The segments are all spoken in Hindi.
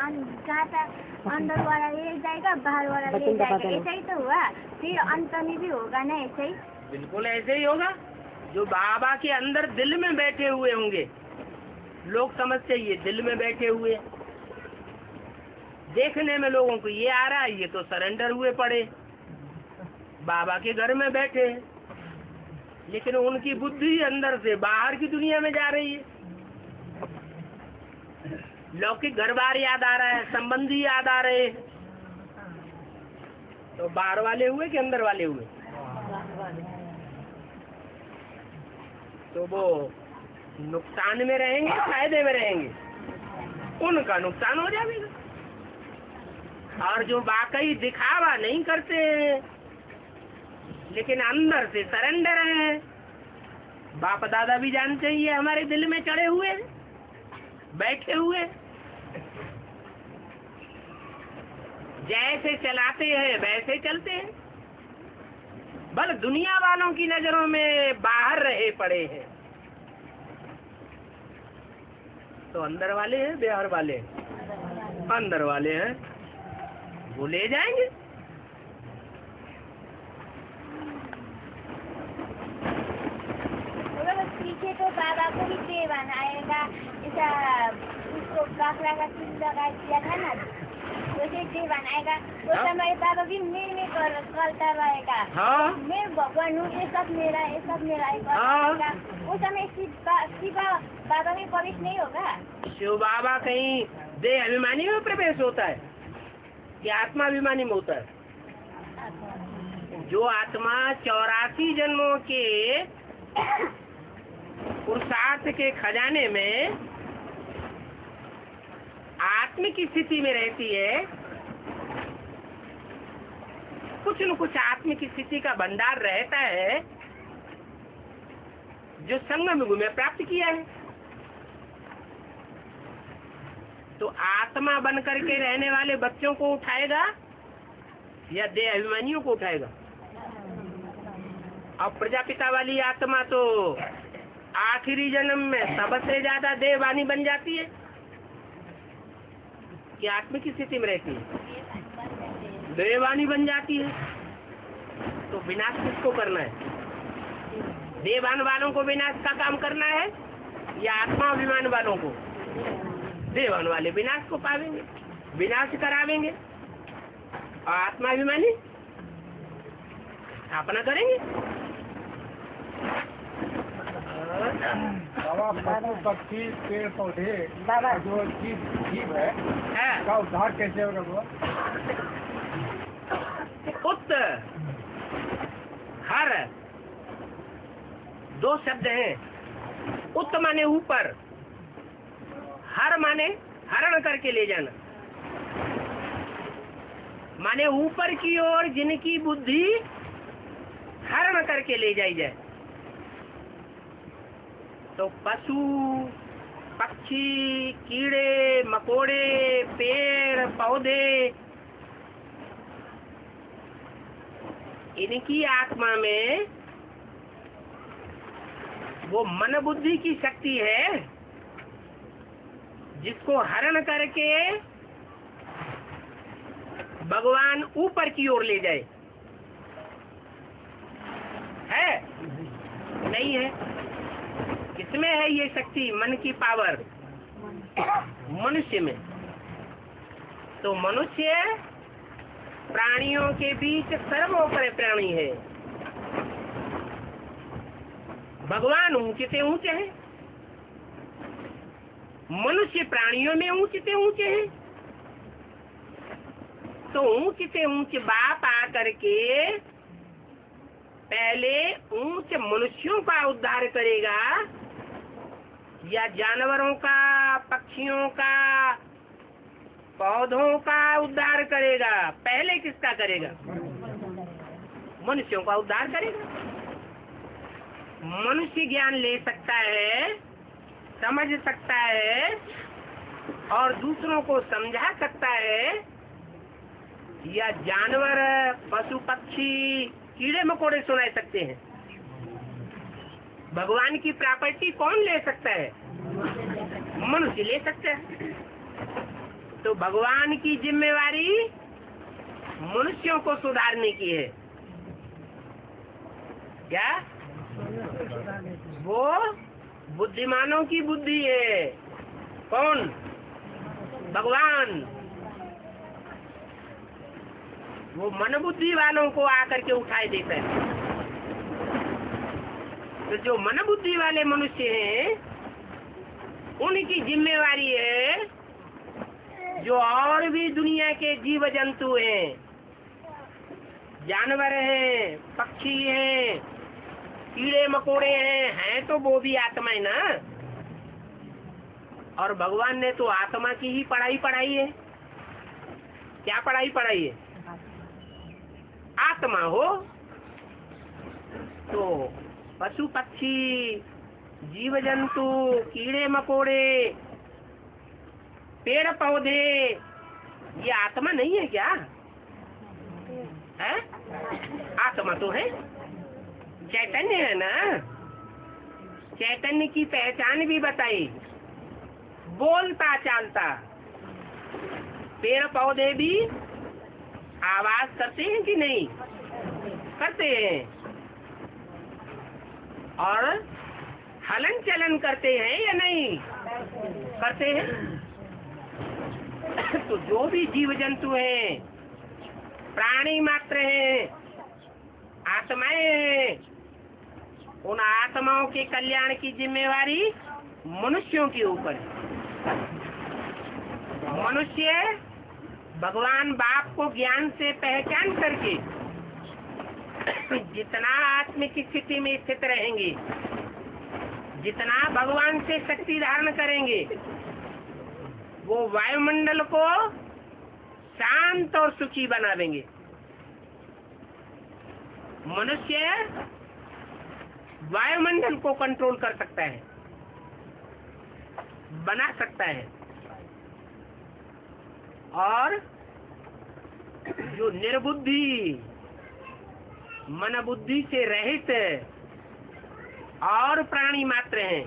जहाँ तक अंदर वाला ले जाएगा बाहर वाला ले जाएगा, ऐसा ही तो हुआ। फिर अंत में भी होगा ना ऐसे ही? बिल्कुल ऐसे ही होगा। जो बाबा के अंदर दिल में बैठे हुए होंगे, लोग समझते ये दिल में बैठे हुए, देखने में लोगों को ये आ रहा है ये तो सरेंडर हुए पड़े, बाबा के घर में बैठे, लेकिन उनकी बुद्धि अंदर से बाहर की दुनिया में जा रही है। लौकिक घर बार याद आ रहा है, संबंधी याद आ रहे हैं। तो बाहर वाले हुए कि अंदर वाले हुए? तो वो नुकसान में रहेंगे, फायदे में रहेंगे? उनका नुकसान हो जाएगा। और जो वाकई दिखावा नहीं करते हैं लेकिन अंदर से सरेंडर है, बाप दादा भी जानते ही है हमारे दिल में चढ़े हुए बैठे हुए, जैसे चलाते हैं वैसे चलते हैं, बल दुनिया वालों की नजरों में बाहर रहे पड़े हैं। तो अंदर वाले हैं बाहर वाले हैं? अंदर वाले हैं, वो ले जाएंगे। पीछे तो बाबा को भी देवान आएगा, ऐसा उसको काकड़ा का चीज लगा दिया था ना, वैसे देवान आएगा। उस समय बाबा भी मैं करता रहेगा। हाँ? मैं भगवान हूँ, ये सब मेरा है, ये सब मेरा है। उस समय शिव बाबा में प्रवेश नहीं होगा। शिव बाबा कहीं देह अभिमानी में प्रवेश होता है या आत्मा अभिमानी में होता है? जो आत्मा 84 जन्मों के पुरुषार्थ के खजाने में आत्मिक स्थिति में रहती है, कुछ न कुछ आत्मिक स्थिति का भंडार रहता है जो संगम युग में प्राप्त किया है। तो आत्मा बन करके रहने वाले बच्चों को उठाएगा या देह अभिमानियों को उठाएगा? अब प्रजापिता वाली आत्मा तो आखिरी जन्म में सबसे ज्यादा देहवानी बन जाती है कि आत्मिक स्थिति में रहती है, देहवानी बन जाती है। तो विनाश किसको करना है? देहवान वालों को विनाश का काम करना है या आत्मा अभिमान वालों को? देहवान वाले विनाश को पावेंगे, विनाश करावेंगे, और आत्मा अभिमानी स्थापना करेंगे। बाबा पशु पक्षी पेड़ पौधे जो जीव है का उद्धार कैसे होगा बाबा? उत हर दो शब्द हैं। उत माने ऊपर, हर माने हरण करके ले जाना, माने ऊपर की ओर जिनकी बुद्धि हरण करके ले जाई जाए। तो पशु पक्षी, कीड़े मकोड़े, पेड़ पौधे, इनकी आत्मा में वो मन बुद्धि की शक्ति है जिसको हरण करके भगवान ऊपर की ओर ले जाए। है? नहीं है। किसमें है ये शक्ति? मन की पावर मनुष्य में। तो मनुष्य प्राणियों के बीच सर्वोपरि प्राणी है। भगवान ऊंचे से ऊंचे हैं, मनुष्य प्राणियों में ऊंचे से ऊंचे हैं। तो ऊंचे से ऊंचे बाप आकर के पहले ऊंचे मनुष्यों का उद्धार करेगा या जानवरों का, पक्षियों का, पौधों का उद्धार करेगा? पहले किसका करेगा? मनुष्यों का उद्धार करेगा। मनुष्य ज्ञान ले सकता है, समझ सकता है और दूसरों को समझा सकता है, या जानवर, पशु पक्षी, कीड़े मकोड़े सुना सकते हैं? भगवान की प्रॉपर्टी कौन ले सकता है? मनुष्य ले सकता है। तो भगवान की जिम्मेवारी मनुष्यों को सुधारने की है। क्या? वो बुद्धिमानों की बुद्धि है। कौन? भगवान। वो मन बुद्धि वालों को आकर के उठाए देता है। तो जो मन बुद्धि वाले मनुष्य हैं उनकी जिम्मेवारी है, जो और भी दुनिया के जीव जंतु हैं, जानवर हैं, पक्षी हैं, कीड़े मकोड़े हैं तो वो भी आत्मा है ना। और भगवान ने तो आत्मा की ही पढ़ाई है। क्या पढ़ाई है? आत्मा हो तो पशु पक्षी, जीव जंतु, कीड़े मकोड़े, पेड़ पौधे, ये आत्मा नहीं है क्या? है? आत्मा तो है, चैतन्य है ना। चैतन्य की पहचान भी बताई, बोलता चालता। पेड़ पौधे भी आवाज करते हैं कि नहीं? करते हैं। और हलन चलन करते हैं या नहीं? करते हैं। तो जो भी जीव जंतु हैं, प्राणी मात्र हैं, आत्माएं हैं, उन आत्माओं के कल्याण की जिम्मेवारी मनुष्यों के ऊपर है। मनुष्य भगवान बाप को ज्ञान से पहचान करके जितना आत्मिक स्थिति में स्थित रहेंगे, जितना भगवान से शक्ति धारण करेंगे, वो वायुमंडल को शांत और सुखी बना देंगे। मनुष्य वायुमंडल को कंट्रोल कर सकता है, बना सकता है। और जो निर्बुद्धि, मन बुद्धि से रहित और प्राणी मात्र हैं,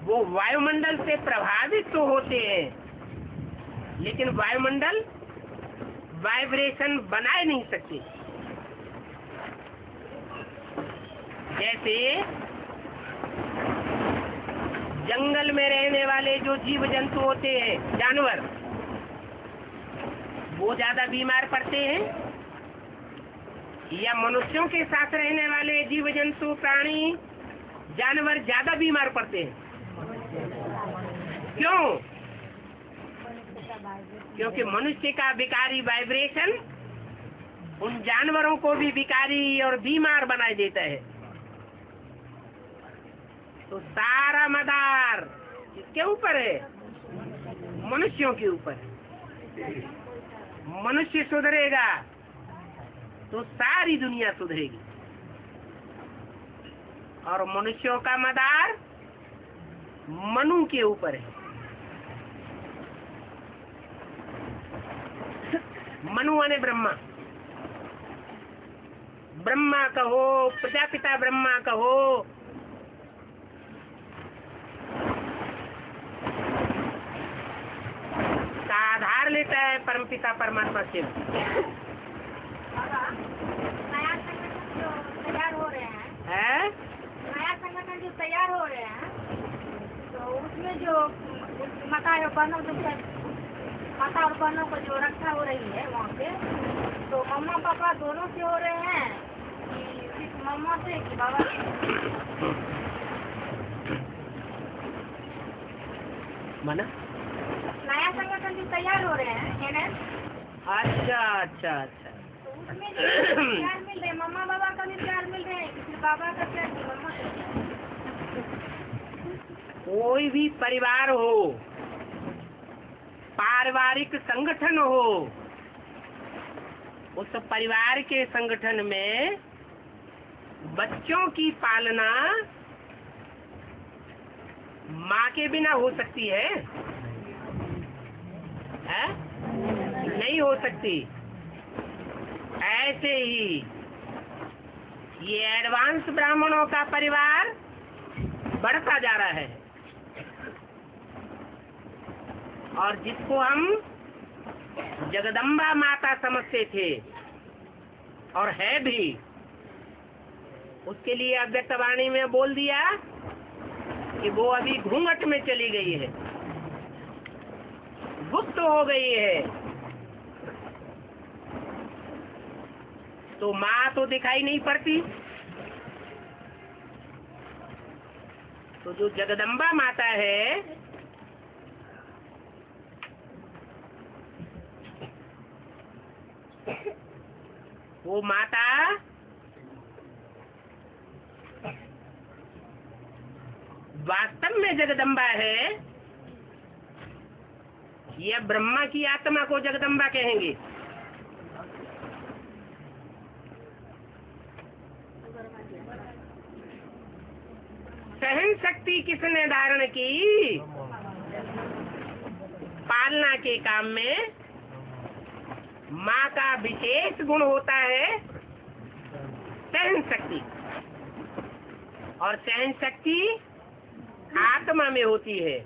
वो वायुमंडल से प्रभावित तो होते हैं, लेकिन वायुमंडल वाइब्रेशन बनाए नहीं सकते। जैसे जंगल में रहने वाले जो जीव जंतु होते हैं, जानवर, वो ज्यादा बीमार पड़ते हैं, या मनुष्यों के साथ रहने वाले जीव जंतु, प्राणी, जानवर ज्यादा बीमार पड़ते हैं? क्यों? क्योंकि मनुष्य का विकारी वाइब्रेशन उन जानवरों को भी विकारी और बीमार बना देता है। तो सारा मदार किसके ऊपर है? मनुष्यों के ऊपर है। मनुष्य सुधरेगा तो सारी दुनिया सुधरेगी। और मनुष्यों का मदार मनु के ऊपर है। मनु माने ब्रह्मा। ब्रह्मा कहो, प्रजापिता ब्रह्मा कहो, का आधार लेता है परमपिता परमात्मा शिव। नया संगठन जो तैयार हो रहे हैं, नया संगठन जो तैयार हो रहे हैं, तो उसमें जो माता और बहनों माता और बहनों को जो रक्षा हो रही है वहाँ पे, तो मम्मा पापा दोनों से हो रहे हैं कि सिर्फ मम्मा से कि बाबा से? माना नया संगठन जो तैयार हो रहे हैं NS, अच्छा अच्छा अच्छा। तो उसमें जो प्यार मिल रहे हैं, मम्मा बाबा का भी प्यार मिल रहे हैं कि सिर्फ बाबा का प्यार कि मम्मा का प्यार? कोई भी परिवार हो, पारिवारिक संगठन हो, उस परिवार के संगठन में बच्चों की पालना माँ के बिना हो सकती है? नहीं हो सकती। ऐसे ही ये एडवांस ब्राह्मणों का परिवार बढ़ता जा रहा है। और जिसको हम जगदम्बा माता समझते थे और है भी, उसके लिए अव्यक्तवाणी में बोल दिया कि वो अभी घूंघट में चली गई है, गुप्त हो गई है। तो माँ तो दिखाई नहीं पड़ती, तो जो जगदम्बा माता है वो माता वास्तव में जगदम्बा है या ब्रह्मा की आत्मा को जगदम्बा कहेंगे? सहन शक्ति किसने धारण की? पालना के काम में माँ का विशेष गुण होता है सहन शक्ति, और सहन शक्ति आत्मा में होती है।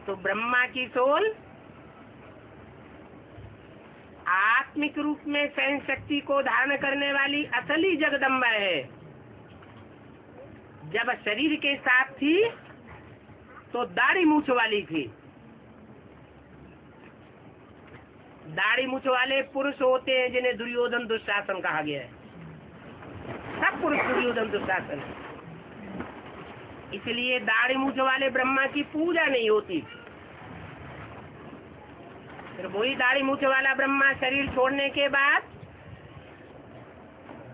तो ब्रह्मा की सोल आत्मिक रूप में सहन शक्ति को धारण करने वाली असली जगदम्बा है। जब शरीर के साथ थी तो दाढ़ी मूछ वाली थी। दाढ़ी मूछ वाले पुरुष होते हैं जिन्हें दुर्योधन दुशासन कहा गया है। सब पुरुष दुर्योधन दुशासन है। इसलिए दाढ़ी मूछ वाले ब्रह्मा की पूजा नहीं होती। फिर वही दाढ़ी मूछ वाला ब्रह्मा शरीर छोड़ने के बाद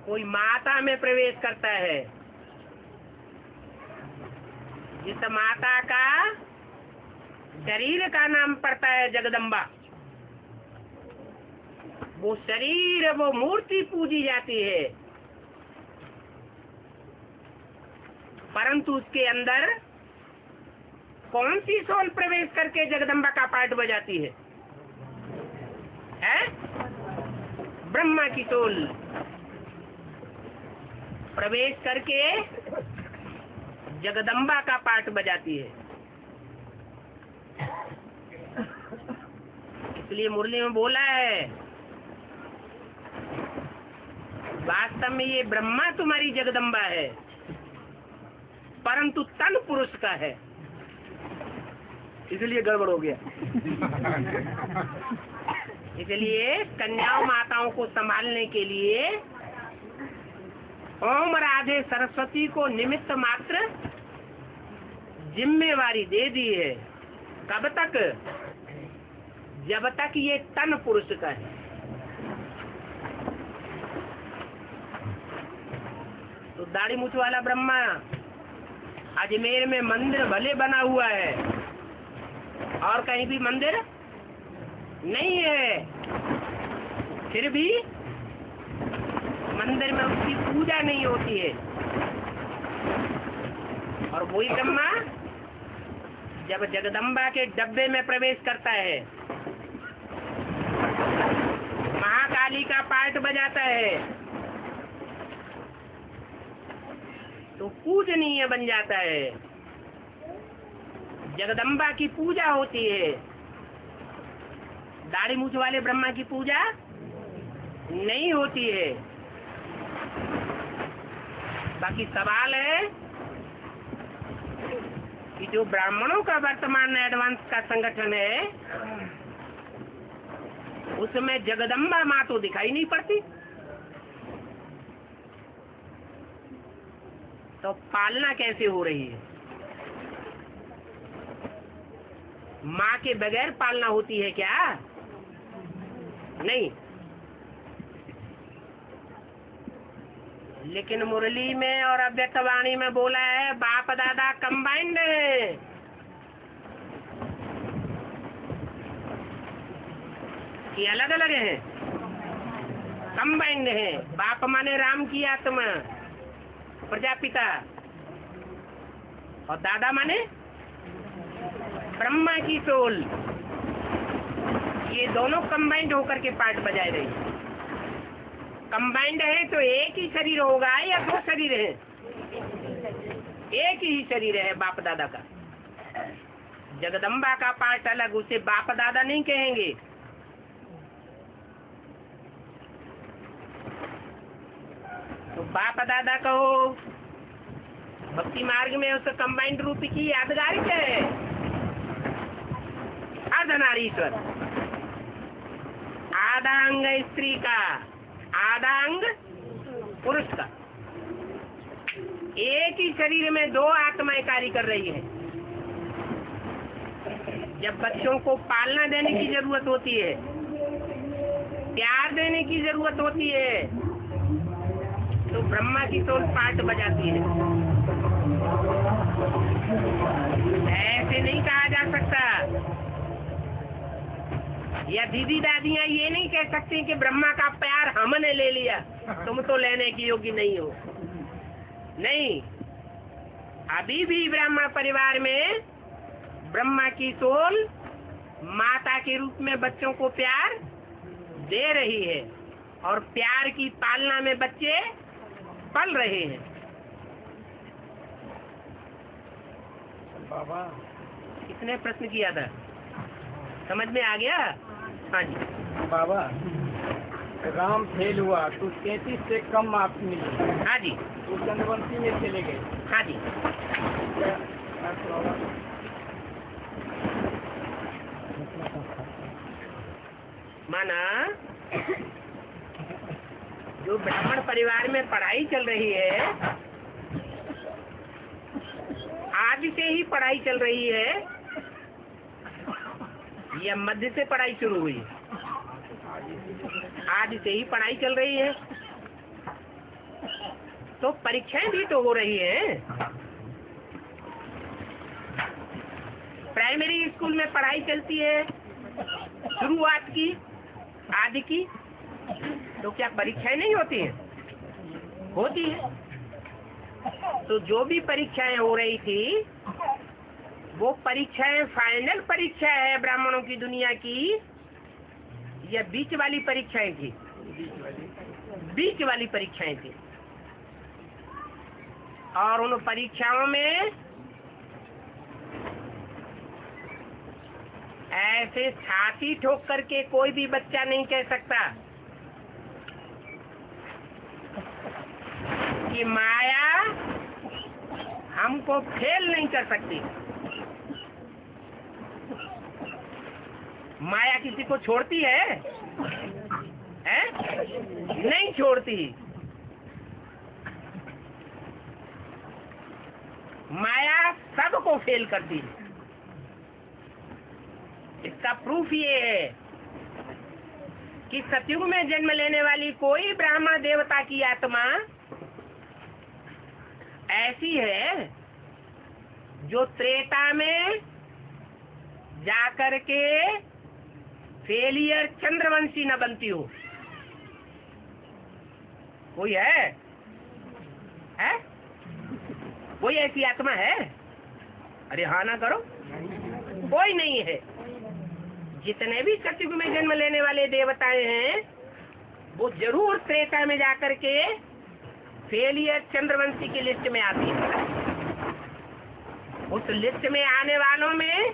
कोई माता में प्रवेश करता है, जिस माता का शरीर का नाम पड़ता है जगदम्बा। वो शरीर, वो मूर्ति पूजी जाती है, परंतु उसके अंदर कौन सी सोल प्रवेश करके जगदम्बा का पाठ बजाती है? ब्रह्मा की सोल प्रवेश करके जगदम्बा का पाठ बजाती है। इसलिए मुरली में बोला है, वास्तव में ये ब्रह्मा तुम्हारी जगदम्बा है, परंतु तन पुरुष का है, इसलिए गड़बड़ हो गया। इसलिए कन्याओं माताओं को संभालने के लिए ओम राधे सरस्वती को निमित्त मात्र जिम्मेवारी दे दी है। कब तक? जब तक ये तन पुरुष का है। तो दाढ़ी मूछ वाला ब्रह्मा अजमेर में मंदिर भले बना हुआ है और कहीं भी मंदिर नहीं है, फिर भी मंदिर में उसकी पूजा नहीं होती है। और वही ब्रह्मा जब जगदम्बा के डब्बे में प्रवेश करता है, महाकाली का पाठ बजाता है, तो पूजनीय बन जाता है। जगदम्बा की पूजा होती है, दाढ़ी मूछ वाले ब्रह्मा की पूजा नहीं होती है। बाकी सवाल है कि जो ब्राह्मणों का वर्तमान एडवांस का संगठन है, उसमें जगदम्बा माँ तो दिखाई नहीं पड़ती, तो पालना कैसे हो रही है? माँ के बगैर पालना होती है क्या? नहीं। लेकिन मुरली में और अव्यक्तवाणी में बोला है बाप दादा कंबाइंड है। कि अलग अलग है? कंबाइंड है। बाप माने राम की आत्मा, प्रजापिता, और दादा माने ब्रह्मा की सोल। ये दोनों कंबाइंड होकर के पाठ बजाए रही। कंबाइंड है तो एक ही शरीर होगा या दो शरीर है? एक ही शरीर है बाप दादा का। जगदम्बा का पाठ अलग, उसे बाप दादा नहीं कहेंगे। तो बाप दादा कहो, भक्ति मार्ग में उसका कंबाइंड रूप की यादगार क्या है? अर्धनारीश्वर, आधा अंग स्त्री का, आधा अंग पुरुष का। एक ही शरीर में दो आत्माएं कार्य कर रही है। जब बच्चों को पालना देने की जरूरत होती है, प्यार देने की जरूरत होती है, तो ब्रह्मा की सोल पाठ बजाती है। ऐसे नहीं कहा जा सकता, या दीदी दादियां ये नहीं कह सकती कि ब्रह्मा का प्यार हमने ले लिया, तुम तो लेने की योग्य नहीं हो। नहीं, अभी भी ब्राह्मण परिवार में ब्रह्मा की सोल माता के रूप में बच्चों को प्यार दे रही है, और प्यार की पालना में बच्चे पल रहे हैं। बाबा, किसने प्रश्न किया था? समझ में आ गया? हाँ जी। बाबा, राम फेल हुआ तो 33 से कम मार्क्स मिले। हाँ जी। तो चंद्रवंशी में चले गए। हाँ जी। माना जो ब्राह्मण परिवार में पढ़ाई चल रही है, आज से ही पढ़ाई चल रही है या मध्य से पढ़ाई शुरू हुई? आज से ही पढ़ाई चल रही है, तो परीक्षाएं भी तो हो रही हैं। प्राइमरी स्कूल में पढ़ाई चलती है शुरुआत की, आदि की, तो क्या परीक्षाएं नहीं होती हैं? होती है। तो जो भी परीक्षाएं हो रही थी, वो परीक्षाएं फाइनल परीक्षा है ब्राह्मणों की दुनिया की, या बीच वाली परीक्षाएं थी? बीच वाली परीक्षाएं थी। और उन परीक्षाओं में ऐसे छाती ठोक करके कोई भी बच्चा नहीं कह सकता कि माया हमको फेल नहीं कर सकती। माया किसी को छोड़ती है? नहीं छोड़ती। माया सबको फेल करती है। इसका प्रूफ ये है कि सतयुग में जन्म लेने वाली कोई ब्राह्मण देवता की आत्मा ऐसी है जो त्रेता में जाकर के फेलियर चंद्रवंशी न बनती हो। कोई है? कोई ऐसी आत्मा है? अरे हाँ ना करो। कोई नहीं है। जितने भी सतयुग में जन्म लेने वाले देवताएं हैं, वो जरूर त्रेता में जाकर के फेलियर चंद्रवंशी की लिस्ट में आती है। उस लिस्ट में आने वालों में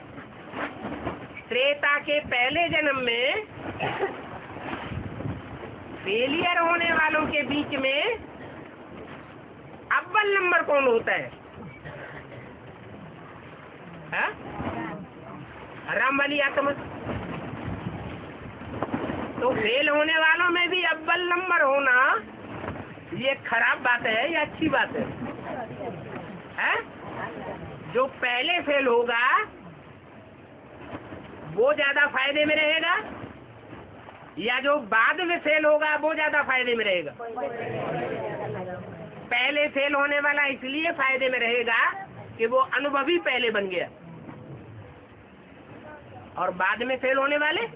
त्रेता के पहले जन्म में फेलियर होने वालों के बीच में अव्वल नंबर कौन होता है? राम वाली आत्मा। तो फेल होने वालों में भी अव्वल नंबर होना ये खराब बात है या अच्छी बात है? जो पहले फेल होगा वो ज्यादा फायदे में रहेगा, या जो बाद में फेल होगा वो ज्यादा फायदे में रहेगा? पहले फेल होने वाला इसलिए फायदे में रहेगा कि वो अनुभवी पहले बन गया, और बाद में फेल होने वाले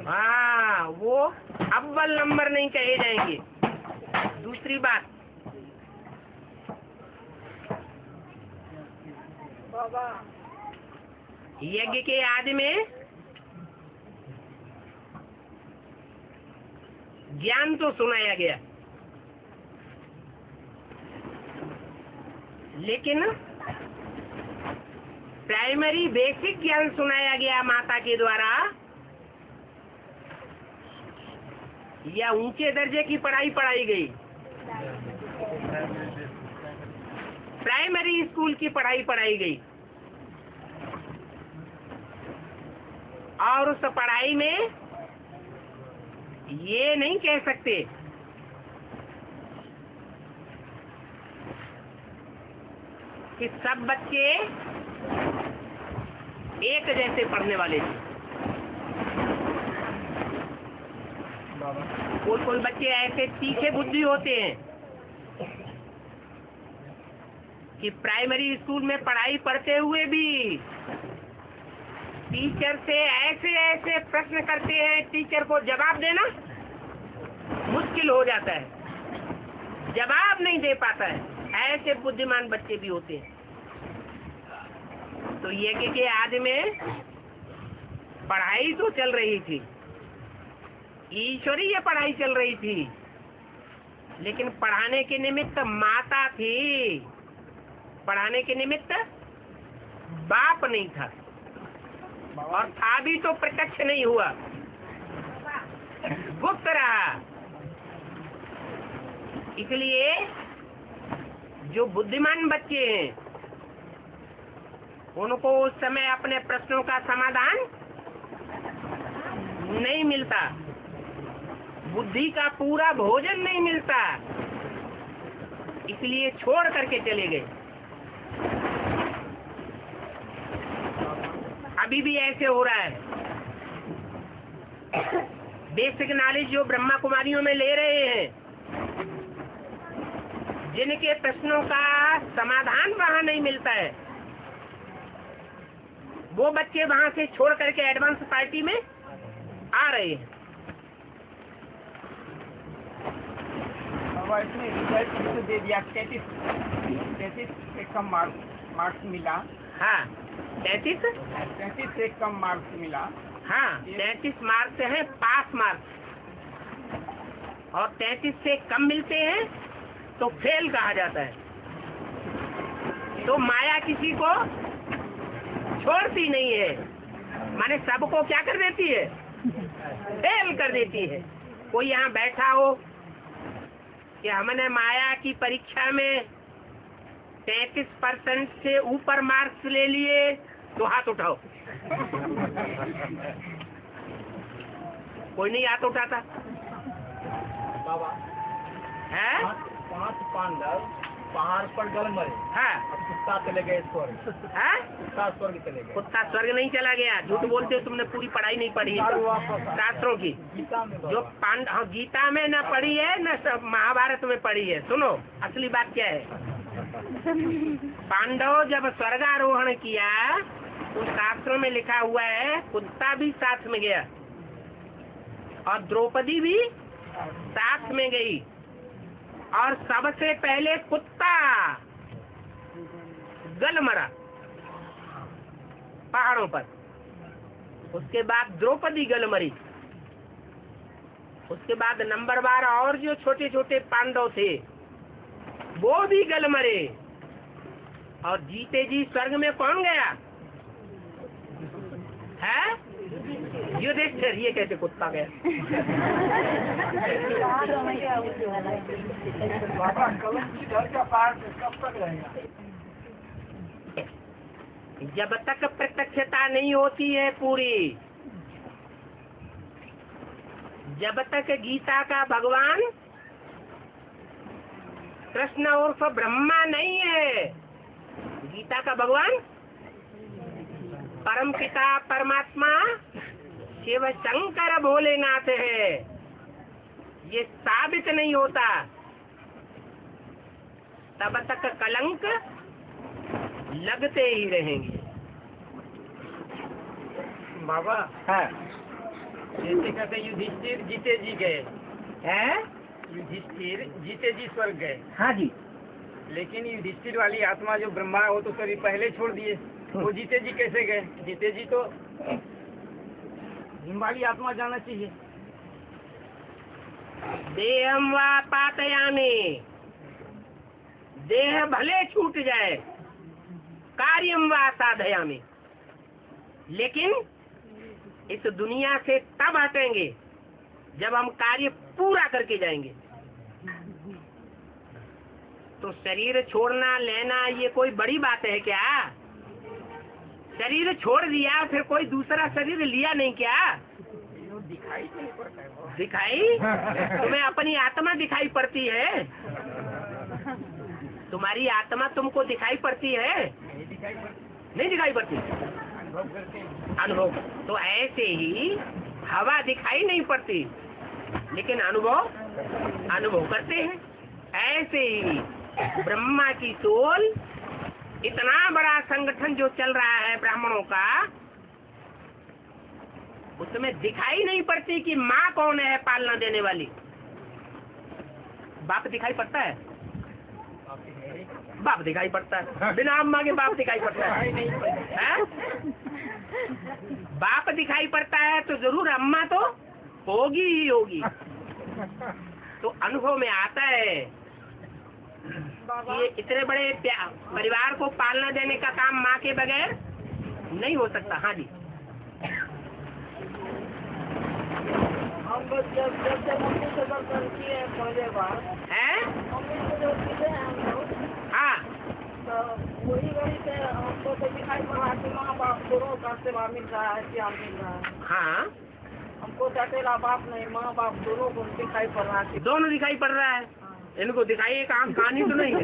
हाँ, वो अव्वल नंबर नहीं कहे जाएंगे। दूसरी बात, यज्ञ के आदि में ज्ञान तो सुनाया गया, लेकिन प्राइमरी बेसिक ज्ञान सुनाया गया माता के द्वारा, या ऊंचे दर्जे की पढ़ाई पढ़ाई गई? प्राइमरी स्कूल की पढ़ाई पढ़ाई गई। और उस पढ़ाई में ये नहीं कह सकते कि सब बच्चे एक जैसे पढ़ने वाले थे। कोई बच्चे ऐसे तीखे बुद्धि होते हैं कि प्राइमरी स्कूल में पढ़ाई पढ़ते हुए भी टीचर से ऐसे ऐसे प्रश्न करते हैं, टीचर को जवाब देना मुश्किल हो जाता है, जवाब नहीं दे पाता है। ऐसे बुद्धिमान बच्चे भी होते हैं। तो ये के आदि में पढ़ाई तो चल रही थी, ईश्वरीय पढ़ाई चल रही थी, लेकिन पढ़ाने के निमित्त माता थी, पढ़ाने के निमित्त बाप नहीं था, और था भी तो प्रत्यक्ष नहीं हुआ, गुप्त रहा। इसलिए जो बुद्धिमान बच्चे हैं उनको उस समय अपने प्रश्नों का समाधान नहीं मिलता, बुद्धि का पूरा भोजन नहीं मिलता, इसलिए छोड़ करके चले गए। अभी भी ऐसे हो रहा है। बेसिक नॉलेज जो ब्रह्मा कुमारियों में ले रहे हैं, जिनके प्रश्नों का समाधान वहां नहीं मिलता है, वो बच्चे वहां से छोड़ करके एडवांस पार्टी में आ रहे हैं। इसमें रिजल्ट दे दिया 33 से कम मार्क्स मिला। हाँ, 33 से कम मार्क्स मिला। हाँ, 33 मार्क्स हैं पास मार्क्स, और 33 से कम मिलते हैं तो फेल कहा जाता है। तो माया किसी को छोड़ती नहीं है, माने सबको क्या कर देती है? फेल कर देती है। कोई यहाँ बैठा हो कि हमने माया की परीक्षा में 33% से ऊपर मार्क्स ले लिए, तो हाथ उठाओ। कोई नहीं हाथ उठाता है। 5 पांडव पहाड़ पर गल मरे। हाँ, कुत्ता चले गए स्वर्ग। हाँ? कुत्ता स्वर्ग चले गए। कुत्ता स्वर्ग नहीं चला गया, झूठ बोलते हो, तुमने पूरी पढ़ाई नहीं पढ़ी शास्त्रों की। गीता में जो गीता में न पढ़ी है न महाभारत में पढ़ी है। सुनो, असली बात क्या है। पांडव जब स्वर्गारोहण किया तो शास्त्रों में लिखा हुआ है कुत्ता भी साथ में गया, और द्रौपदी भी साथ में गई, और सबसे पहले कुत्ता गल मरा पहाड़ों पर, उसके बाद द्रौपदी गल मरी, उसके बाद नंबरवार और जो छोटे छोटे पांडव थे वो भी गल मरे, और जीते जी स्वर्ग में कौन गया है? युधिष्ठिर। ये कैसे कुत्ता गया? जब तक प्रत्यक्षता नहीं होती है पूरी, जब तक गीता का भगवान कृष्ण उर्फ ब्रह्मा नहीं है, गीता का भगवान परम पिता परमात्मा शिव शंकर भोलेनाथ है, ये साबित नहीं होता, तब तक कलंक लगते ही रहेंगे। बाबा हाँ, जैसे कहते युधिष्ठिर जीते जी गए है? युधिष्ठिर जीते जी स्वर्ग गए। हाँ जी। लेकिन युधिष्ठिर वाली आत्मा जो ब्रह्मा है वो तो सभी पहले छोड़ दिए, वो जीते जी कैसे गए? जीते जी तो हिम वाली आत्मा जाना चाहिए। देहम वा पातयामि, देह भले छूट जाए कार्यम वा साधयामि। लेकिन इस दुनिया से तब हटेंगे जब हम कार्य पूरा करके जाएंगे। तो शरीर छोड़ना लेना ये कोई बड़ी बात है क्या? शरीर छोड़ दिया फिर कोई दूसरा शरीर लिया नहीं क्या? दिखाई नहीं पड़ता है। दिखाई तुम्हें अपनी आत्मा दिखाई पड़ती है? तुम्हारी आत्मा तुमको दिखाई पड़ती है? नहीं दिखाई पड़ती। अनुभव। तो ऐसे ही हवा दिखाई नहीं पड़ती लेकिन अनुभव करते हैं। ऐसे ही ब्रह्मा की सोल, इतना बड़ा संगठन जो चल रहा है ब्राह्मणों का, उसमें दिखाई नहीं पड़ती कि माँ कौन है पालना देने वाली। बाप दिखाई पड़ता है? बाप दिखाई पड़ता है, बिना अम्मा के बाप दिखाई पड़ता है? बाप दिखाई पड़ता है तो जरूर अम्मा तो होगी ही होगी। तो अनुभव में आता है कि ये इतने बड़े परिवार को पालना देने का काम माँ के बगैर नहीं हो सकता। हाँ जी। हम जब मम्मी से दर्शन किए पहले बार है? मम्मी से जो किए हैं हम लोग, हाँ तो वही घड़ी से हमको तो दिखाई पड़ रहा कि माँ बाप दोनों का सेवा मिल रहा है, क्या मिल रहा है। हाँ, हमको अकेला बाप नहीं, माँ बाप दोनों को दिखाई पड़ रहा है। दोनों दिखाई पड़ रहा है। इनको दिखाइए काम कहानी तो नहीं है।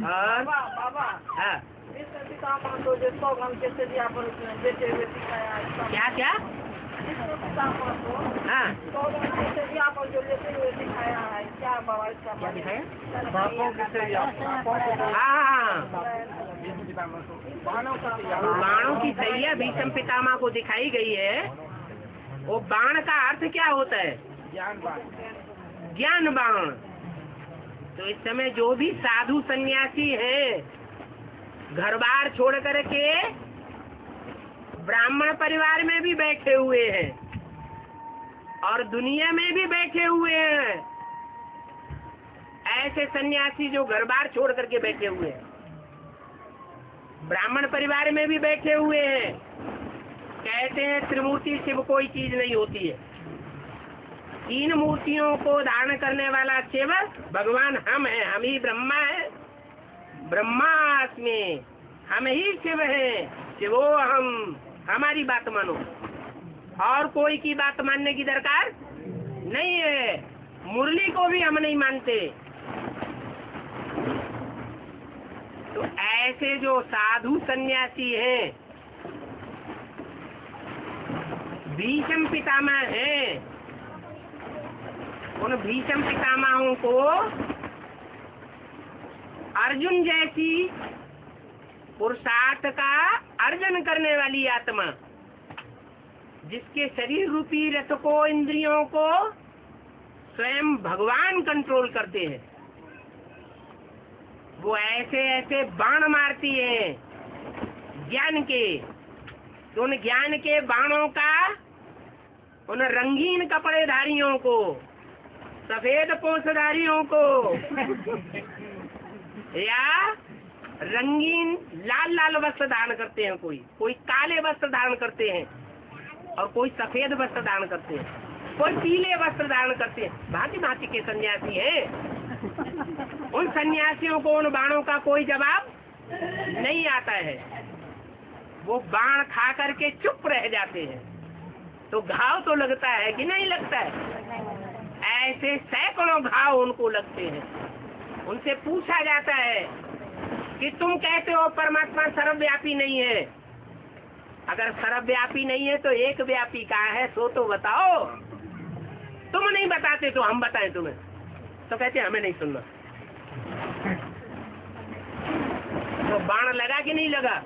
और बाबा हाँ, पितामह तो जो 100 ग्राम कैसे दिया पर बेचे हुए दिखाया। क्या क्या? पितामह को हाँ 100 ग्राम कैसे दिया पर जो लेते हुए दिखाया है, क्या बाबा इसका क्या दिखाया? बापों की सैया, हाँ, बाणों का सैया। बाणों की सैया भीष्म पितामह को दिखाई गई है। वो बाण का अर्थ क्या होता है? ज्ञान बाण। ज्ञान बाण। तो इस समय जो भी साधु सन्यासी हैं, घर बार छोड़ करके ब्राह्मण परिवार में भी बैठे हुए हैं और दुनिया में भी बैठे हुए हैं, ऐसे सन्यासी जो घर बार छोड़ करके बैठे हुए हैं, ब्राह्मण परिवार में भी बैठे हुए हैं, कहते हैं त्रिमूर्ति शिव कोई चीज नहीं होती है। 3 मूर्तियों को धारण करने वाला शिव भगवान हम हैं, हम ही ब्रह्मा है। ब्रह्मास्मि, हम ही शिव हैं, शिवो हम। हमारी बात मानो, और कोई की बात मानने की दरकार नहीं है। मुरली को भी हम नहीं मानते। तो ऐसे जो साधु सन्यासी हैं, भीष्म पितामह हैं, उन भीष्म पितामहों को अर्जुन जैसी पुरुषार्थ का अर्जन करने वाली आत्मा, जिसके शरीर रूपी रथ को, इंद्रियों को स्वयं भगवान कंट्रोल करते हैं, वो ऐसे ऐसे बाण मारती है ज्ञान के। तो उन ज्ञान के बाणों का उन रंगीन कपड़े धारियों को, सफेद पोषधारियों को या रंगीन लाल लाल वस्त्र धारण करते हैं, कोई काले वस्त्र धारण करते हैं और कोई सफेद वस्त्र धारण करते हैं, कोई पीले वस्त्र धारण करते हैं। भांति भांति के सन्यासी हैं। उन सन्यासियों को उन बाणों का कोई जवाब नहीं आता है। वो बाण खा करके चुप रह जाते हैं। तो घाव तो लगता है कि नहीं लगता है? ऐसे सैकड़ों घाव उनको लगते हैं। उनसे पूछा जाता है कि तुम कहते हो परमात्मा सर्वव्यापी नहीं है, अगर सर्वव्यापी नहीं है तो एक व्यापी कहाँ है, सो तो बताओ। तुम नहीं बताते तो हम बताएं तुम्हें। तो कहते हमें नहीं सुनना। तो बाण लगा कि नहीं लगा?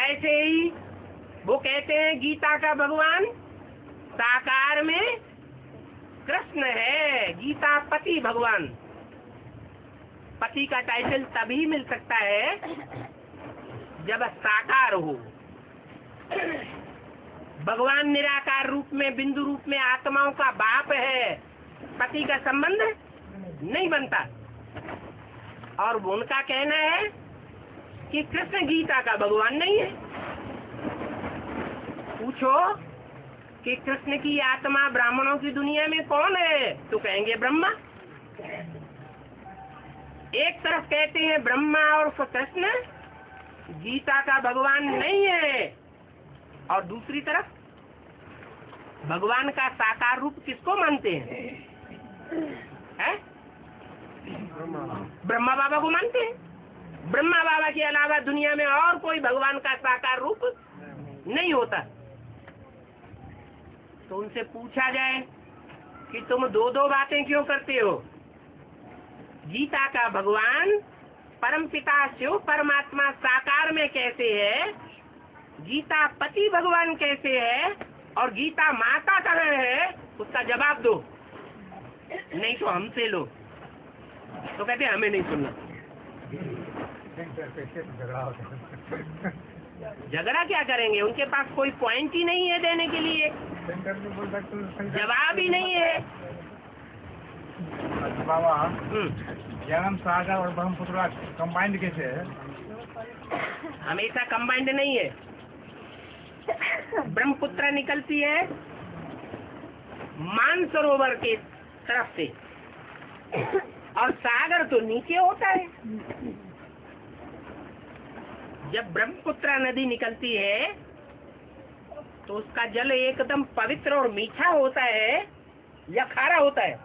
ऐसे ही वो कहते हैं गीता का भगवान साकार में कृष्ण है। गीता पति भगवान। पति का टाइटल तभी मिल सकता है जब साकार हो। भगवान निराकार रूप में, बिंदु रूप में आत्माओं का बाप है। पति का संबंध नहीं बनता। और उनका कहना है कि कृष्ण गीता का भगवान नहीं है। पूछो कि कृष्ण की आत्मा ब्राह्मणों की दुनिया में कौन है, तो कहेंगे ब्रह्मा। एक तरफ कहते हैं ब्रह्मा और कृष्ण गीता का भगवान नहीं है, और दूसरी तरफ भगवान का साकार रूप किसको मानते हैं? है? ब्रह्मा बाबा को मानते हैं। ब्रह्मा बाबा के अलावा दुनिया में और कोई भगवान का साकार रूप नहीं होता। तो उनसे पूछा जाए कि तुम दो दो बातें क्यों करते हो? गीता का भगवान परम पिता शिव परमात्मा साकार में कैसे है, गीता पति भगवान कैसे है, और गीता माता कहाँ है, उसका जवाब दो, नहीं तो हमसे लो। तो कहते हमें नहीं सुनना। झगड़ा क्या करेंगे? उनके पास कोई पॉइंट ही नहीं है देने के लिए, जवाब ही नहीं है। बाबा ज्ञानम सागर और ब्रह्मपुत्र कंबाइंड कैसे है? हमेशा कंबाइंड नहीं है। ब्रह्मपुत्र निकलती है मानसरोवर के तरफ से, और सागर तो नीचे होता है। जब ब्रह्मपुत्र नदी निकलती है तो उसका जल एकदम पवित्र और मीठा होता है या खारा होता है?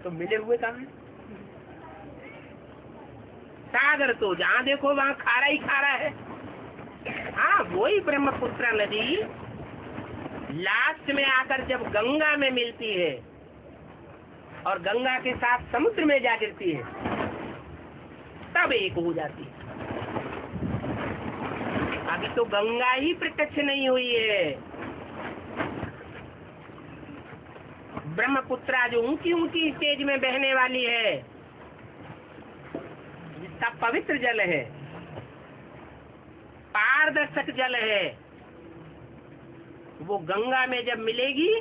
तो मिले हुए कहाँ हैं? सागर तो जहाँ देखो वहाँ खारा ही खारा है। हाँ, वही ब्रह्मपुत्र नदी लास्ट में आकर जब गंगा में मिलती है और गंगा के साथ समुद्र में जा गिरती है, तब एक हो जाती है। अभी तो गंगा ही प्रत्यक्ष नहीं हुई है। ब्रह्मपुत्रा जो ऊंची ऊंची स्टेज में बहने वाली है, जिसका पवित्र जल है, पारदर्शक जल है, वो गंगा में जब मिलेगी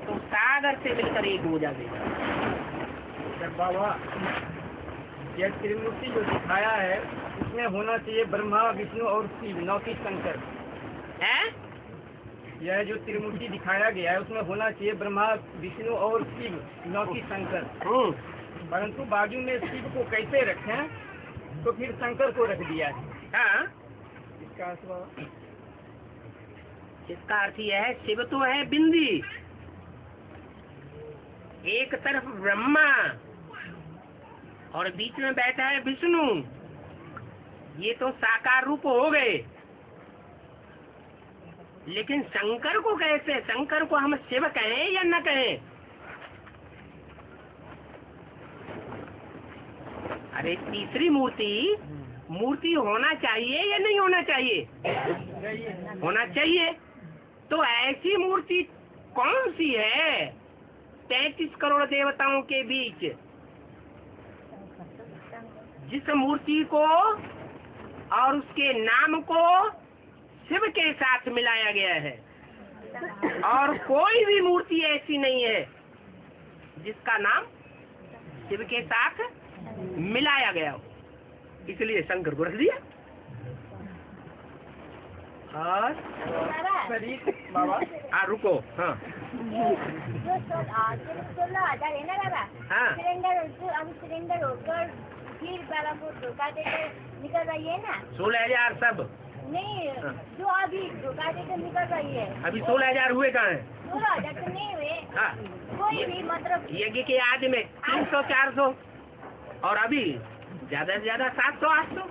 तो सागर से मिलकर एक हो जाएगा। बाबा यह त्रिमूर्ति जो दिखाया है उसमें होना चाहिए ब्रह्मा विष्णु और शिव, न कि शंकर है। यह जो त्रिमूर्ति दिखाया गया है उसमें होना चाहिए ब्रह्मा विष्णु और शिव, न कि शंकर। परंतु बाजू में शिव को कैसे रखें, तो फिर शंकर को रख दिया है। हाँ, इसका अर्थ इसका अर्थ यह है, शिव तो है बिंदी, एक तरफ ब्रह्मा और बीच में बैठा है विष्णु। ये तो साकार रूप हो गए। लेकिन शंकर को कैसे, शंकर को हम शिव कहें या न कहें? अरे तीसरी मूर्ति होना चाहिए या नहीं होना चाहिए? होना चाहिए। तो ऐसी मूर्ति कौन सी है 33 करोड़ देवताओं के बीच, जिस मूर्ति को और उसके नाम को शिव के साथ मिलाया गया है? और कोई भी मूर्ति ऐसी नहीं है जिसका नाम शिव के साथ मिलाया गया हो। इसलिए शंकर को रख दिया। और बाबा रुको। हाँ, जो 16,000 है ना बाबा, हाँ। सिलेंडर होकर फिर बाबा को धोखा देकर निकल रही है ना। 16,000 सब नहीं, जो अभी धोखा देकर निकल रही है। अभी 16,000 हुए कहाँ हैं? 16,000 तो नहीं हुए। हाँ, कोई भी मतलब यज्ञ के आदि में 300-400, और अभी ज्यादा से ज्यादा 700-800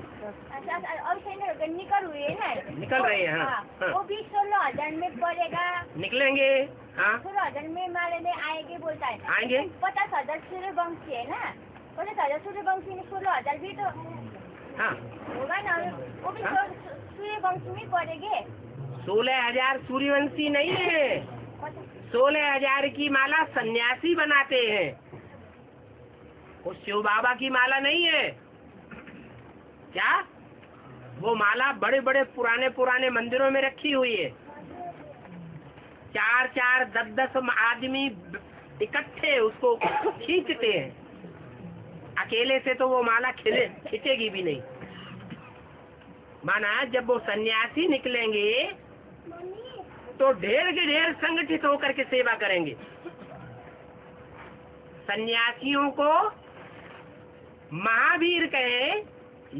और सिलेंडर होकर निकल हुए है ना। निकल रहे हैं। हाँ, हाँ। वो भी 16,000 में पड़ेगा। निकलेंगे। हाँ, 16,000 में माले में आएंगे बोलता है। आएंगे। 50,000 सूर्यवंशी है ना, 50,000 सूर्यवंशी में 16,000 भी तो हाँ, होगा ना। वो भी सूर्यवंशी में पड़ेंगे। 16,000 सूर्यवंशी नहीं है। 16,000 की माला सन्यासी बनाते हैं, वो शिव बाबा की माला नहीं है। क्या? वो माला बड़े बड़े पुराने मंदिरों में रखी हुई है। 4 4 10 10 आदमी इकट्ठे उसको खींचते हैं। अकेले से तो वो माला खींचेगी भी नहीं। माना जब वो सन्यासी निकलेंगे तो ढेर के ढेर संगठित होकर के सेवा करेंगे। सन्यासियों को महावीर कहें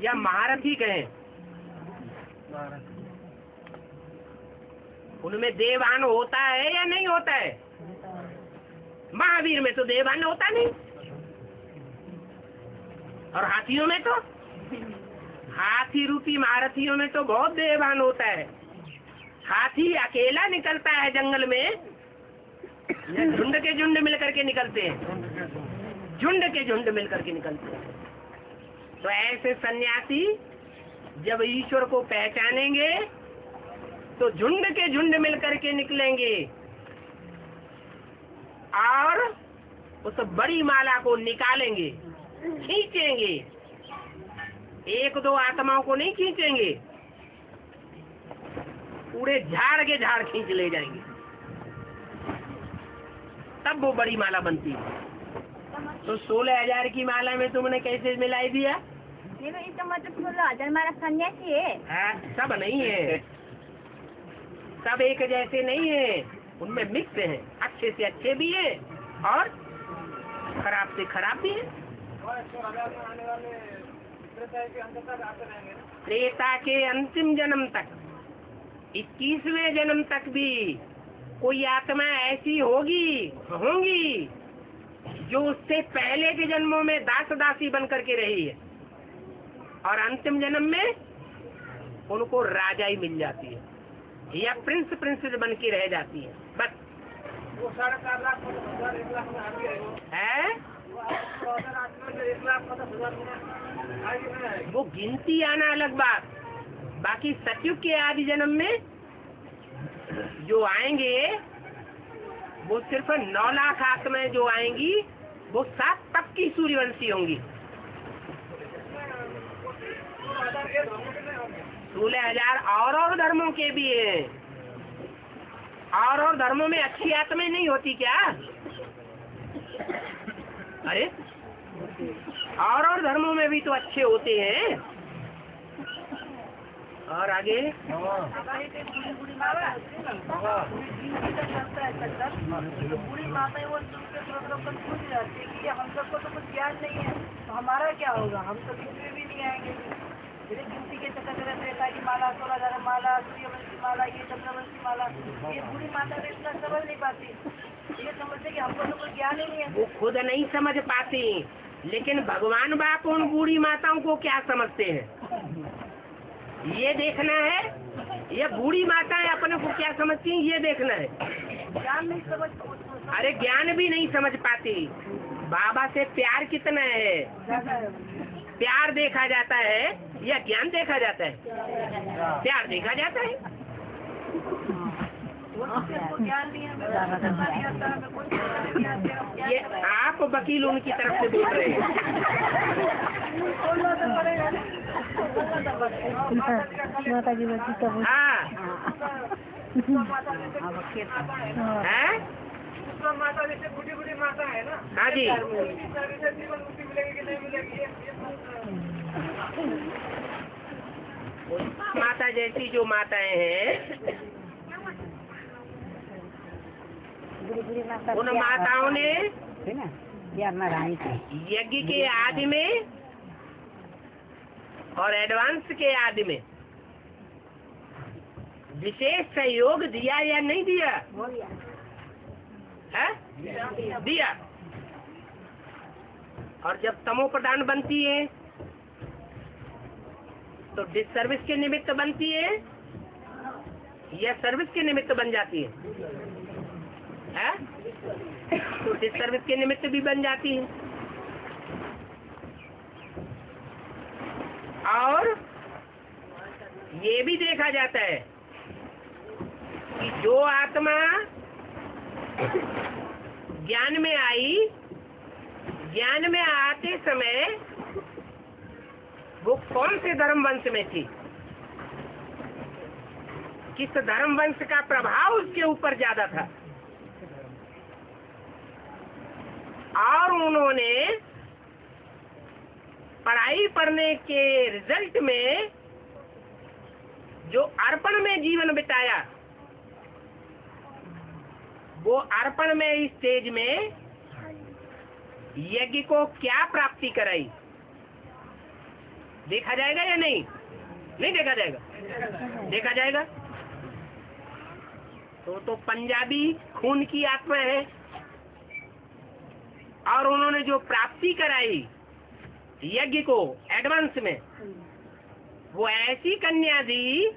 या महारथी कहें, उनमें देवान होता है या नहीं होता है? महावीर में तो देवान होता नहीं। और हाथियों में तो, हाथी रूपी महारथियों में तो बहुत देवान होता है। हाथी अकेला निकलता है जंगल में या झुंड के झुंड मिलकर के निकलते हैं? झुंड के झुंड मिलकर के निकलते हैं। तो ऐसे सन्यासी जब ईश्वर को पहचानेंगे तो झुंड के झुंड मिलकर के निकलेंगे और उस बड़ी माला को निकालेंगे, खींचेंगे। 1 2 आत्माओं को नहीं खींचेंगे, पूरे झाड़ के झाड़ खींच ले जाएंगे, तब वो बड़ी माला बनती है। तो 16,000 की माला में तुमने कैसे मिलाई दिया? इसका मतलब 16,000 माला सन्यासी है। सब नहीं है, सब एक जैसे नहीं है, उनमें मिक्स है। अच्छे से अच्छे भी है और खराब से खराब भी है। त्रेता के अंतिम जन्म तक, 21वें जन्म तक भी कोई आत्मा ऐसी होंगी जो उससे पहले के जन्मों में दास दासी बन करके रही है और अंतिम जन्म में उनको राजा ही मिल जाती है या प्रिंसेस बन के रह जाती है। बस वो 4.5 लाख 1 लाख में आ गया है, वो गिनती आना अलग बात। बाकी सतयुग के आदि जन्म में जो आएंगे वो सिर्फ 9 लाख आत्माएं जो आएंगी वो 7 पक्की सूर्यवंशी होंगी। 16,000 और धर्मों के भी हैं। और धर्मों में अच्छी आत्माएं नहीं होती क्या? अरे और धर्मों में भी तो अच्छे होते हैं। और आगे बूढ़ी माताएं वो पूछ जाती है कि हम सबको तो कुछ ज्ञान नहीं है, तो हमारा क्या होगा? हम तो किसी भी नहीं आएंगे। गिनती के चक्कर रहते हैं कि माला 16,000 माला, सूर्यवंशी माला, ये चंद्रवंशी माला, ये बूढ़ी माता तो इतना समझ नहीं पाती। ये समझते कि हमको तो कुछ ज्ञान ही नहीं है। वो खुद नहीं समझ पाती, लेकिन भगवान बाप उन बूढ़ी माताओं को क्या समझते हैं ये देखना है। ये बूढ़ी माताएं अपने को क्या समझती हैं ये देखना है। ज्ञान नहीं समझ, अरे ज्ञान भी नहीं समझ पाती। बाबा से प्यार कितना है? प्यार देखा जाता है या ज्ञान देखा जाता है? प्यार देखा जाता है। ज्ञान नहीं है। ये आप वकील उनकी तरफ से बोल रहे हैं। माता जी हाँ है? माता जैसे बूढ़ी माता है ना? हाँ जी। जीवन मुक्ति मिलेगी कि नहीं मिलेगी? माता जैसी जो माताएं हैं उन माताओं ने यज्ञ के आदि में और एडवांस के आदि में विशेष सहयोग दिया या नहीं दिया? है? दिया। और जब तमो प्रधान बनती है तो डिसर्विस के निमित्त बनती है या सर्विस के निमित्त बन जाती है? तो डिसर्विस के निमित्त भी बन जाती है। और ये भी देखा जाता है कि जो आत्मा ज्ञान में आई, ज्ञान में आते समय वो कौन से धर्म वंश में थी? किस धर्म वंश का प्रभाव उसके ऊपर ज्यादा था। और उन्होंने पढ़ाई पढ़ने के रिजल्ट में जो अर्पण में जीवन बिताया, वो अर्पण में इस स्टेज में यज्ञ को क्या प्राप्ति कराई, देखा जाएगा या नहीं? नहीं देखा जाएगा? देखा जाएगा। तो पंजाबी खून की आत्मा है, और उन्होंने जो प्राप्ति कराई यज्ञ को एडवांस में, वो ऐसी कन्या दी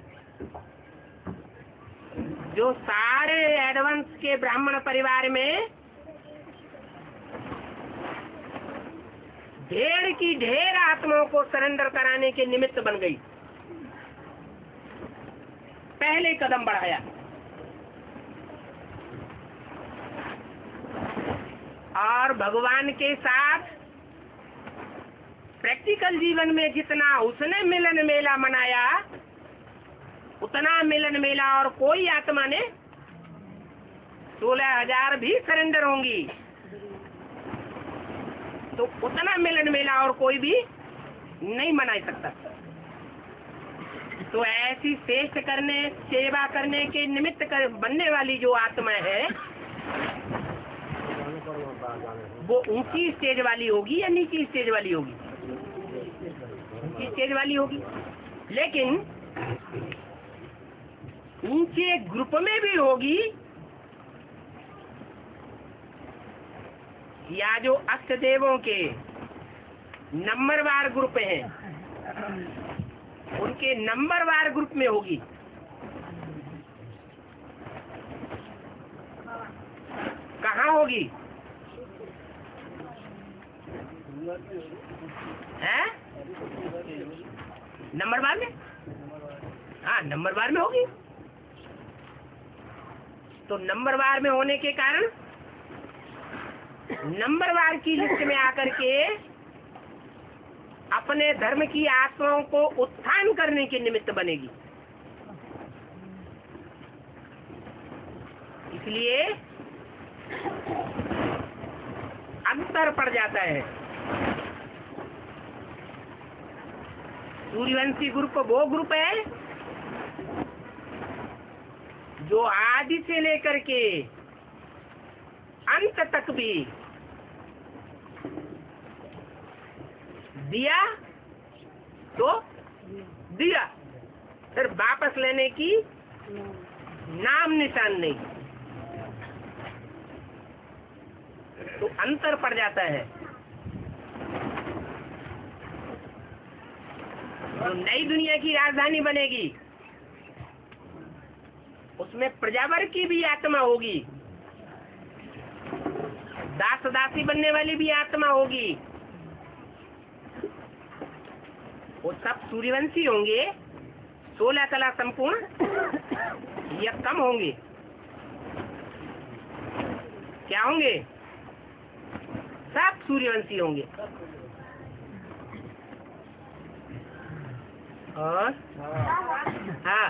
जो सारे एडवांस के ब्राह्मण परिवार में ढेर की ढेर आत्माओं को सरेंडर कराने के निमित्त बन गई। पहले कदम बढ़ाया। और भगवान के साथ प्रैक्टिकल जीवन में जितना उसने मिलन मेला मनाया, उतना मिलन मेला और कोई आत्मा ने 16,000 भी सरेंडर होंगी, तो उतना मिलन मेला और कोई भी नहीं मना सकता। तो ऐसी श्रेष्ठ करने, सेवा करने के निमित्त बनने वाली जो आत्मा है, वो ऊंची स्टेज वाली होगी या नीची स्टेज वाली होगी? ऊंची स्टेज वाली होगी। लेकिन ऊंचे ग्रुप में भी होगी, या जो अष्ट देवों के नंबरवार ग्रुप हैं, उनके नंबरवार ग्रुप में होगी। कहाँ होगी? है नंबरवार में? हाँ, नंबरवार में होगी। तो नंबरवार में होने के कारण नंबरवार की लिस्ट में आकर के अपने धर्म की आत्माओं को उत्थान करने के निमित्त बनेगी। इसलिए अंतर पड़ जाता है। सूर्यवंशी ग्रुप वो ग्रुप है जो आदि से लेकर के अंत तक भी दिया तो दिया, फिर वापस लेने की नाम निशान नहीं। तो अंतर पड़ जाता है। जो नई दुनिया की राजधानी बनेगी, उसमें प्रजावर की भी आत्मा होगी, दास दासी बनने वाली भी आत्मा होगी। वो सब सूर्यवंशी होंगे, 16 कला संपूर्ण या कम होंगे? क्या होंगे? सब सूर्यवंशी होंगे। और हाँ,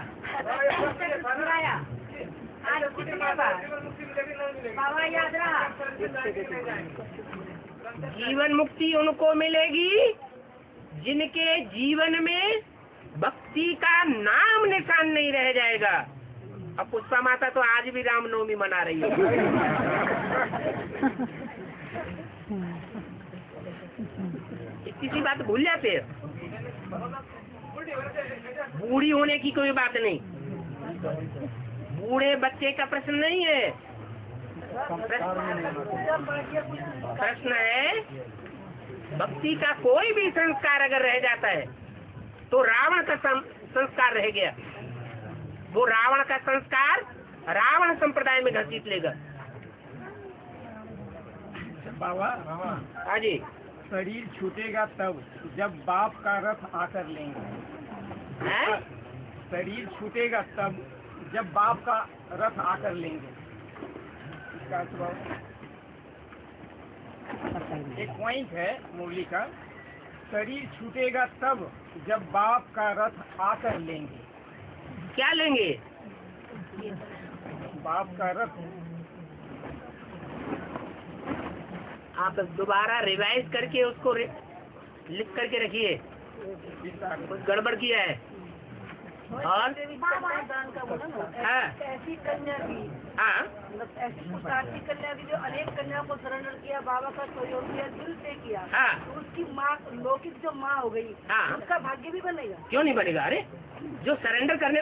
याद रहा, जीवन मुक्ति उनको मिलेगी जिनके जीवन में भक्ति का नाम निशान नहीं रह जाएगा। अब पुष्पा माता तो आज भी रामनवमी मना रही है। किसी बात भूल जाते हैं। बूढ़ी होने की कोई बात नहीं, बूढ़े बच्चे का प्रश्न नहीं है। प्रश्न है भक्ति का कोई भी संस्कार अगर रह जाता है तो रावण का संस्कार रह गया, वो रावण का संस्कार रावण संप्रदाय में घसीट लेगा। बाबा, हाँ जी, शरीर छूटेगा तब जब बाप का रथ आकर लेंगे। है? शरीर छूटेगा तब जब बाप का रथ आकर लेंगे। इसका एक पॉइंट है मुरली का, शरीर छूटेगा तब जब बाप का रथ आकर लेंगे। क्या लेंगे? रखिए। बाप का रथ आप दोबारा रिवाइज करके उसको लिख करके रखिए, कुछ गड़बड़ किया है। और दान का बोला ना, हाँ ऐसी कन्या भी, हाँ मतलब ऐसी प्रकार की कन्या भी जो अनेक कन्या को सरेंडर किया, बाबा का सहयोग किया, दिल से किया, हाँ तो उसकी माँ लौकिक जो माँ हो गई, हाँ। उसका भाग्य भी बनेगा। क्यों नहीं बनेगा? अरे जो सरेंडर करने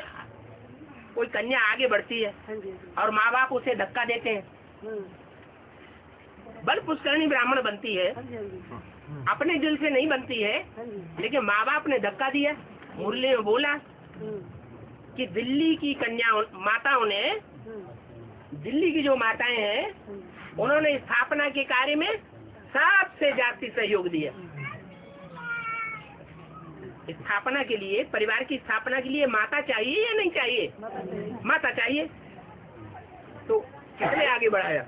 कोई कन्या आगे बढ़ती है हाँ जी और माँ बाप उसे धक्का देते हैं, बल पुष्करणी ब्राह्मण बनती है, हाँ जी हाँ जी अपने दिल से नहीं बनती है, हाँ जी लेकिन माँ बाप ने धक्का दिया, मुरली में बोला कि दिल्ली की कन्याओं माताओं ने, दिल्ली की जो माताएं हैं, उन्होंने स्थापना के कार्य में सबसे जाति सहयोग दिया। स्थापना के लिए, परिवार की स्थापना के लिए माता चाहिए या नहीं चाहिए? माता चाहिए। तो किसने आगे बढ़ाया?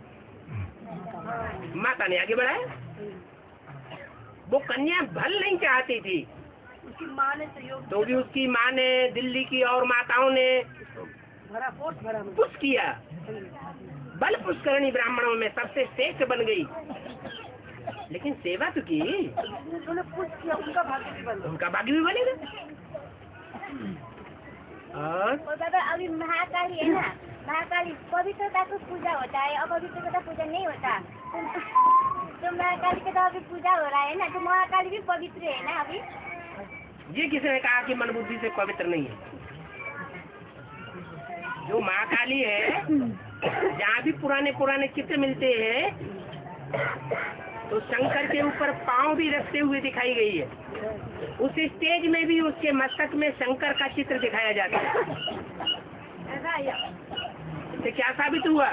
माता ने आगे बढ़ाया। वो कन्या भल नहीं चाहती थी, उसकी माँ ने सहयोग तो भी उसकी माँ ने, दिल्ली की और माताओं ने भरा, फोर्स भरा, पुश किया। बल पुष्करणी ब्राह्मणों में सबसे श्रेष्ठ बन गई, लेकिन सेवा तो की, उन्होंने पुश किया, उनका भाग्य भी बना। उनका भाग्य भी बनेगा। और दादा अभी महाकाली है ना, महाकाली पवित्रता को पूजा होता है, अपवित्रता का पूजा नहीं होता। तो महाकाली के तो अभी पूजा हो रहा है ना, तो महाकाली भी पवित्र है ना अभी। ये किसने कहा कि मन बुद्धि से पवित्र नहीं है? जो महाकाली है, जहाँ भी पुराने पुराने चित्र मिलते हैं, तो शंकर के ऊपर पांव भी रखते हुए दिखाई गई है। उस स्टेज में भी उसके मस्तक में शंकर का चित्र दिखाया जाता है। इससे क्या साबित हुआ?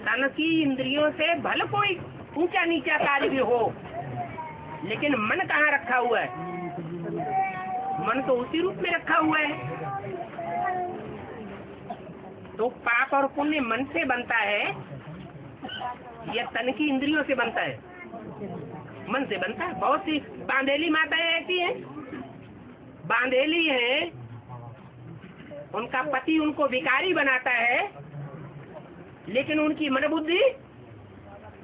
तन की इंद्रियों से भले कोई ऊंचा नीचा कार्य भी हो, लेकिन मन कहाँ रखा हुआ है? मन तो उसी रूप में रखा हुआ है। तो पाप और पुण्य मन से बनता है या तन की इंद्रियों से बनता है? मन से बनता है। बहुत सी बांधेली माताएं ऐसी हैं, बांधेली है, उनका पति उनको भिखारी बनाता है, लेकिन उनकी मन बुद्धि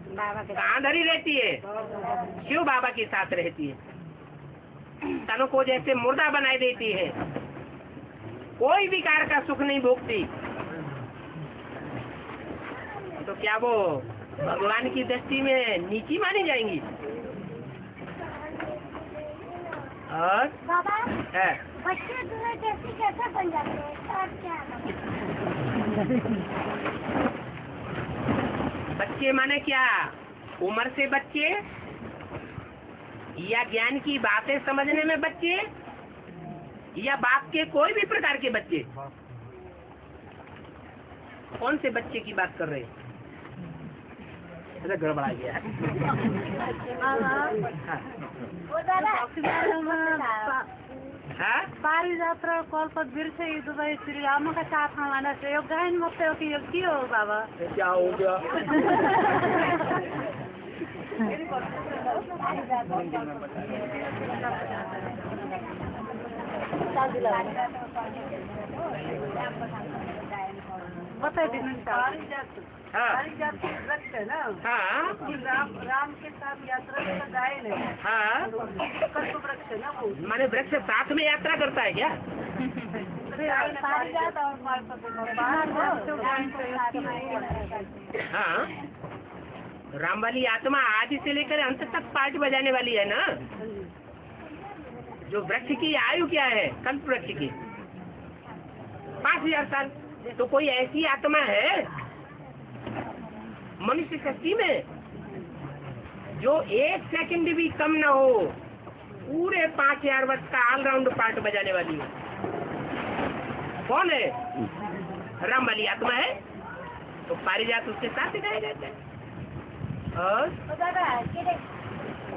कहाँ धरी रहती है? शिव बाबा के साथ रहती है। तन को जैसे मुर्दा बनाई देती है, कोई विकार का सुख नहीं भोगती। तो क्या वो भगवान की दृष्टि में नीची मानी जाएंगी? और बाबा है बच्चे दूल्हे जैसे कैसे बन जाते हैं और क्या? बच्चे माने क्या? उम्र से बच्चे या ज्ञान की बातें समझने में बच्चे या बाप के कोई भी प्रकार के बच्चे? कौन से बच्चे की बात कर रहे हैं? गड़बड़ा गया है। वो दादा हाँ? पारिजात्र कल्पवृक्ष दुबई श्री राम का साथ हमारा सहयोग गायन भक्त की योग की हो बाबा? क्या हो गया? बता दीजिए। हाँ पारिजात के वृक्ष है ना, हाँ राम के साथ यात्रा का गायन है, हाँ। कल्प वृक्ष है ना वो। माने वृक्ष साथ में यात्रा करता है क्या? पारिजात और हाँ। राम वाली आत्मा आदि से लेकर अंत तक पार्ट बजाने वाली है ना। जो वृक्ष की आयु क्या है? कल्प वृक्ष की 5000 साल। तो कोई ऐसी आत्मा है मनुष्य शक्ति में जो 1 सेकंड भी कम ना हो, पूरे 5000 वर्ष का ऑलराउंड पार्ट बजाने वाली है? कौन है? राम वाली आत्मा है। तो पारिजात उसके साथ दिखाया जाता है। और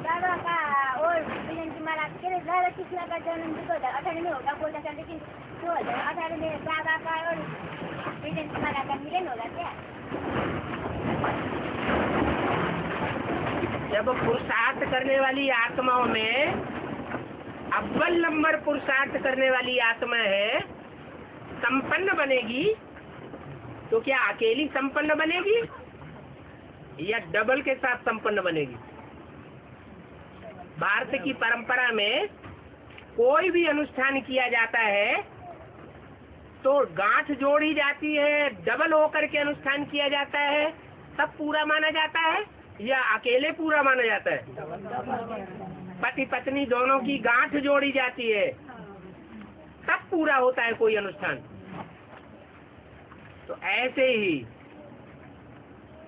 दादा का और विजयंती माला के दादा कृष्ण का जन्म 2018 में होगा बोलता था, लेकिन 2018 में बाबा का और विजयंती माला का मिलन होगा क्या? जब पुरुषार्थ करने वाली आत्माओं में अव्वल नंबर पुरुषार्थ करने वाली आत्मा है संपन्न बनेगी तो क्या अकेली संपन्न बनेगी या डबल के साथ संपन्न बनेगी? भारत की परंपरा में कोई भी अनुष्ठान किया जाता है तो गांठ जोड़ी जाती है, डबल होकर के अनुष्ठान किया जाता है, तब पूरा माना जाता है या अकेले पूरा माना जाता है? पति पत्नी दोनों की गांठ जोड़ी जाती है तब पूरा होता है कोई अनुष्ठान। तो ऐसे ही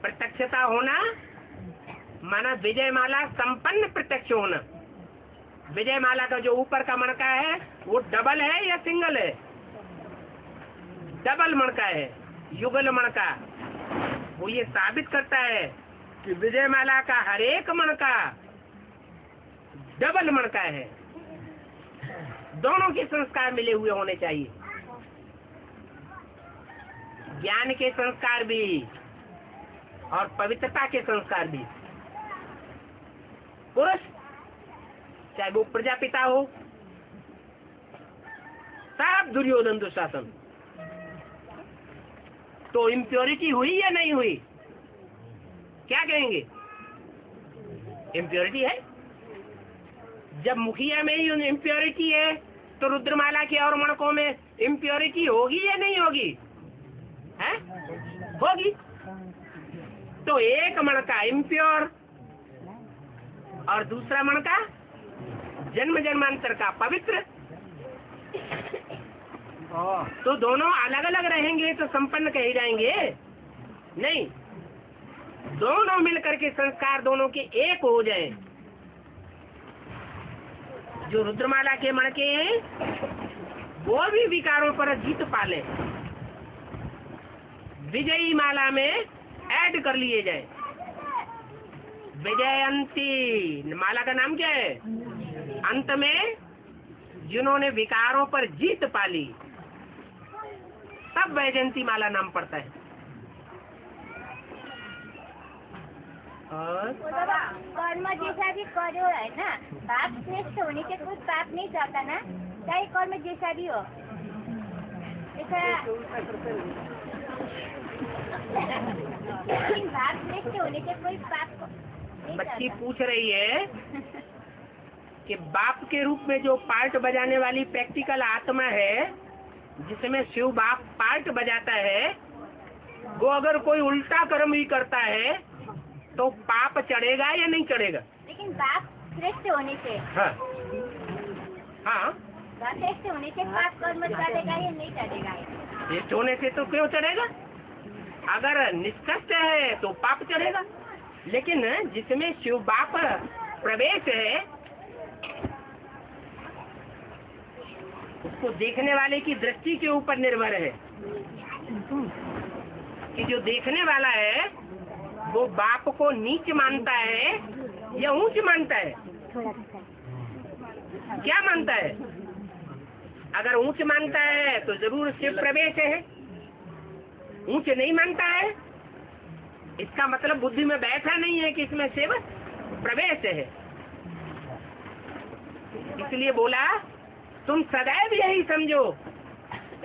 प्रत्यक्षता होना माना विजय माला संपन्न प्रत्यक्ष होना। विजय माला का जो ऊपर का मणका है वो डबल है या सिंगल है? डबल मणका है, युगल मणका। वो ये साबित करता है कि विजय माला का हर एक मणका डबल मणका है। दोनों के संस्कार मिले हुए होने चाहिए, ज्ञान के संस्कार भी और पवित्रता के संस्कार भी। पुरुष चाहे वो प्रजापिता हो, सब दुर्योधन दुशासन, तो इम्प्योरिटी हुई या नहीं हुई? क्या कहेंगे? इम्प्योरिटी है। जब मुखिया में ही इम्प्योरिटी है तो रुद्रमाला के और मणकों में इम्प्योरिटी होगी या नहीं होगी? है? होगी। तो एक मणका इम्प्योर और दूसरा मणका जन्म जन्मांतर का पवित्र, तो दोनों अलग अलग रहेंगे तो संपन्न कहे जाएंगे? नहीं, दोनों मिलकर के संस्कार दोनों के एक हो जाए। जो रुद्रमाला के मणके हैं वो भी विकारों पर जीत पाले, विजयी माला में ऐड कर लिए जाए। विजयंती माला का नाम क्या है? अंत में जिन्होंने विकारों पर जीत पाली तब वैजयंती माला नाम पड़ता है। और कर्म जैसा भी करो है ना, पाप श्रेष्ठ होने से कोई पाप नहीं जाता ना, चाहे कर्म जैसा भी हो। लेकिन पाप श्रेष्ठ होने से कोई पाप नहीं बच्ची जाता। पूछ रही है कि बाप के रूप में जो पार्ट बजाने वाली प्रैक्टिकल आत्मा है, जिसमें शिव बाप पार्ट बजाता है, वो अगर कोई उल्टा कर्म ही करता है तो पाप चढ़ेगा या नहीं चढ़ेगा? लेकिन पाप श्रेष्ठ होने से, हाँ हाँ, पाप श्रेष्ठ होने से पाप कर्म चढ़ेगा या नहीं चढ़ेगा? श्रेष्ठ होने से तो क्यों चढ़ेगा? अगर निष्कष्ट है तो पाप चढ़ेगा, लेकिन जिसमें शिव बाप प्रवेश है उसको देखने वाले की दृष्टि के ऊपर निर्भर है कि जो देखने वाला है वो बाप को नीच मानता है या ऊंच मानता है? क्या मानता है? अगर ऊंच मानता है तो जरूर शिव प्रवेश है, ऊंच नहीं मानता है इसका मतलब बुद्धि में बैठा नहीं है कि इसमें शिव प्रवेश है। इसलिए बोला तुम सदैव यही समझो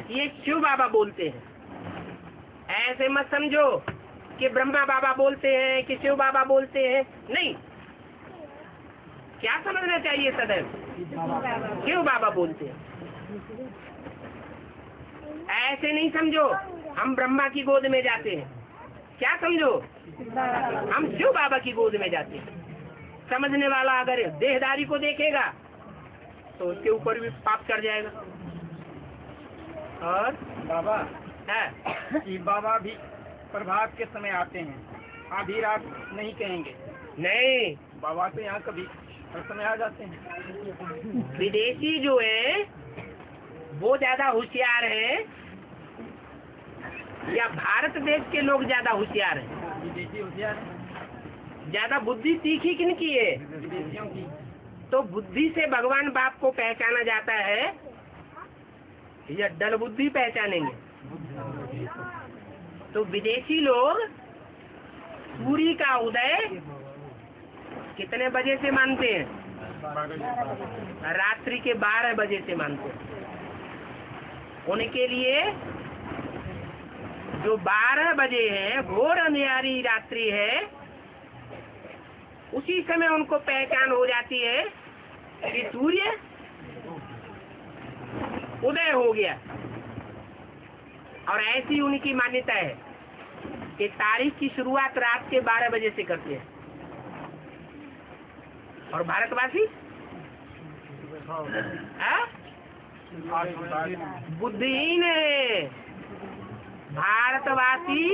ये शिव बाबा बोलते हैं, ऐसे मत समझो कि ब्रह्मा बाबा बोलते हैं कि शिव बाबा बोलते हैं। नहीं, क्या समझना चाहिए? सदैव शिव बाबा बोलते हैं। ऐसे नहीं समझो हम ब्रह्मा की गोद में जाते हैं, क्या समझो? हम शिव बाबा की गोद में जाते हैं। समझने वाला अगर देहदारी को देखेगा तो उसके ऊपर भी पाप चढ़ जाएगा। और बाबा है कि बाबा भी प्रभात के समय आते हैं, आधी रात नहीं कहेंगे। नहीं, बाबा तो यहाँ कभी हर समय आ जाते हैं। विदेशी जो है वो ज्यादा होशियार है या भारत देश के लोग ज्यादा होशियार हैं? विदेशी होशियार है, ज्यादा बुद्धि तीखी किन की है? विदेशियों की। तो बुद्धि से भगवान बाप को पहचाना जाता है या डल बुद्धि पहचानेंगे? तो विदेशी लोग सूर्य का उदय कितने बजे से मानते हैं? रात्रि के 12 बजे से मानते हैं। उनके लिए जो 12 बजे है, घोर अंधियारी रात्रि है, उसी समय उनको पहचान हो जाती है कि सूर्य उदय हो गया। और ऐसी उनकी मान्यता है कि तारीख की शुरुआत रात के 12 बजे से करते हैं। और भारतवासी बुद्धिहीन है। भारतवासी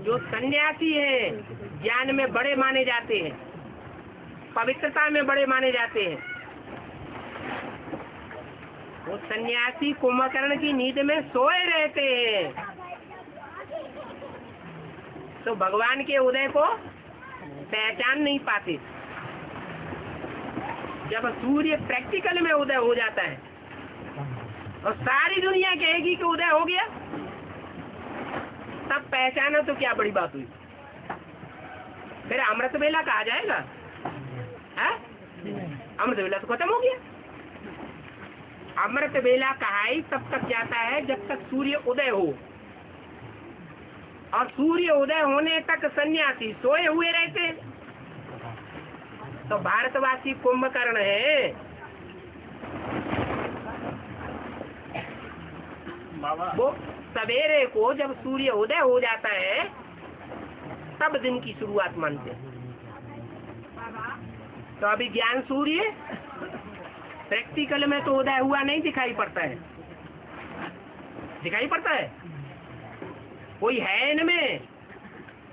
जो सन्यासी है, ज्ञान में बड़े माने जाते हैं, पवित्रता में बड़े माने जाते हैं, वो सन्यासी कुंभकर्ण की नींद में सोए रहते हैं, तो भगवान के उदय को पहचान नहीं पाते। जब सूर्य प्रैक्टिकल में उदय हो जाता है और सारी दुनिया कहेगी कि उदय हो गया, तब पहचाना तो क्या बड़ी बात हुई। फिर अमृत वेला कहा जाएगा? अमृत वेला तो खत्म हो गया। अमृत वेला कहाई तब तक जाता है जब तक सूर्य उदय हो, और सूर्य उदय होने तक सन्यासी सोए हुए रहते हैं। तो भारतवासी कुंभकर्ण है। वो सवेरे को जब सूर्य उदय हो जाता है तब दिन की शुरुआत मानते हैं। तो अभी ज्ञान सूर्य प्रैक्टिकल में तो उदय हुआ नहीं दिखाई पड़ता है। दिखाई पड़ता है? कोई है इनमें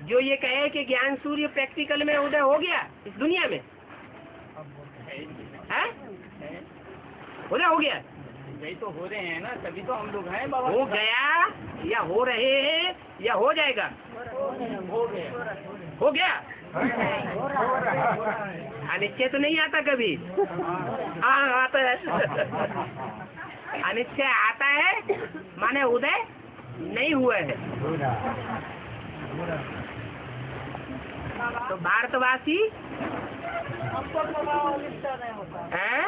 जो ये कहे कि ज्ञान सूर्य प्रैक्टिकल में उदय हो गया इस दुनिया में? है? उदय हो गया? यही तो हो रहे हैं ना, तभी तो हम लोग हैं बाबा। हो गया या हो रहे हैं या हो जाएगा? हो गया। हो गया? अनिश्चय तो नहीं आता कभी? हाँ आता है। अनिश्चय आता है माने उदय नहीं हुआ है। तो भारतवासी हमको बाबा अनिश्चय नहीं होता है?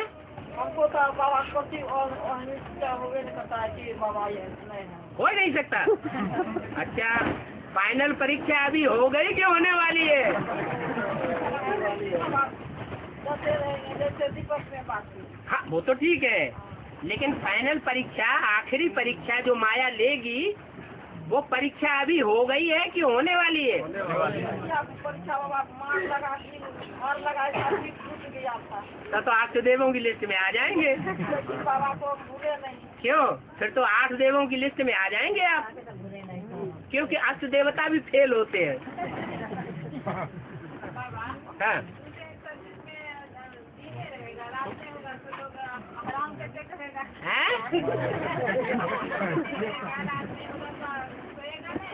हमको तो बाबा कभी अनिश्चय हो नहीं करता है कि बाबा ये नहीं है। हो ही नहीं सकता। अच्छा, फाइनल परीक्षा अभी हो गई कि होने वाली है? जैसे दीपक में बात की। हाँ, वो तो ठीक है, लेकिन फाइनल परीक्षा, आखिरी परीक्षा जो माया लेगी, वो परीक्षा अभी हो गई है कि होने वाली है? परीक्षा बाबा मार लगा और लगा टूट गया था। तो 8 देवों की लिस्ट में आ जाएंगे। बाबा को भूले नहीं। क्यों? फिर तो 8 देवों की लिस्ट में आ जाएंगे आप, क्योंकि अष्ट देवता भी फेल होते हैं। हाँ।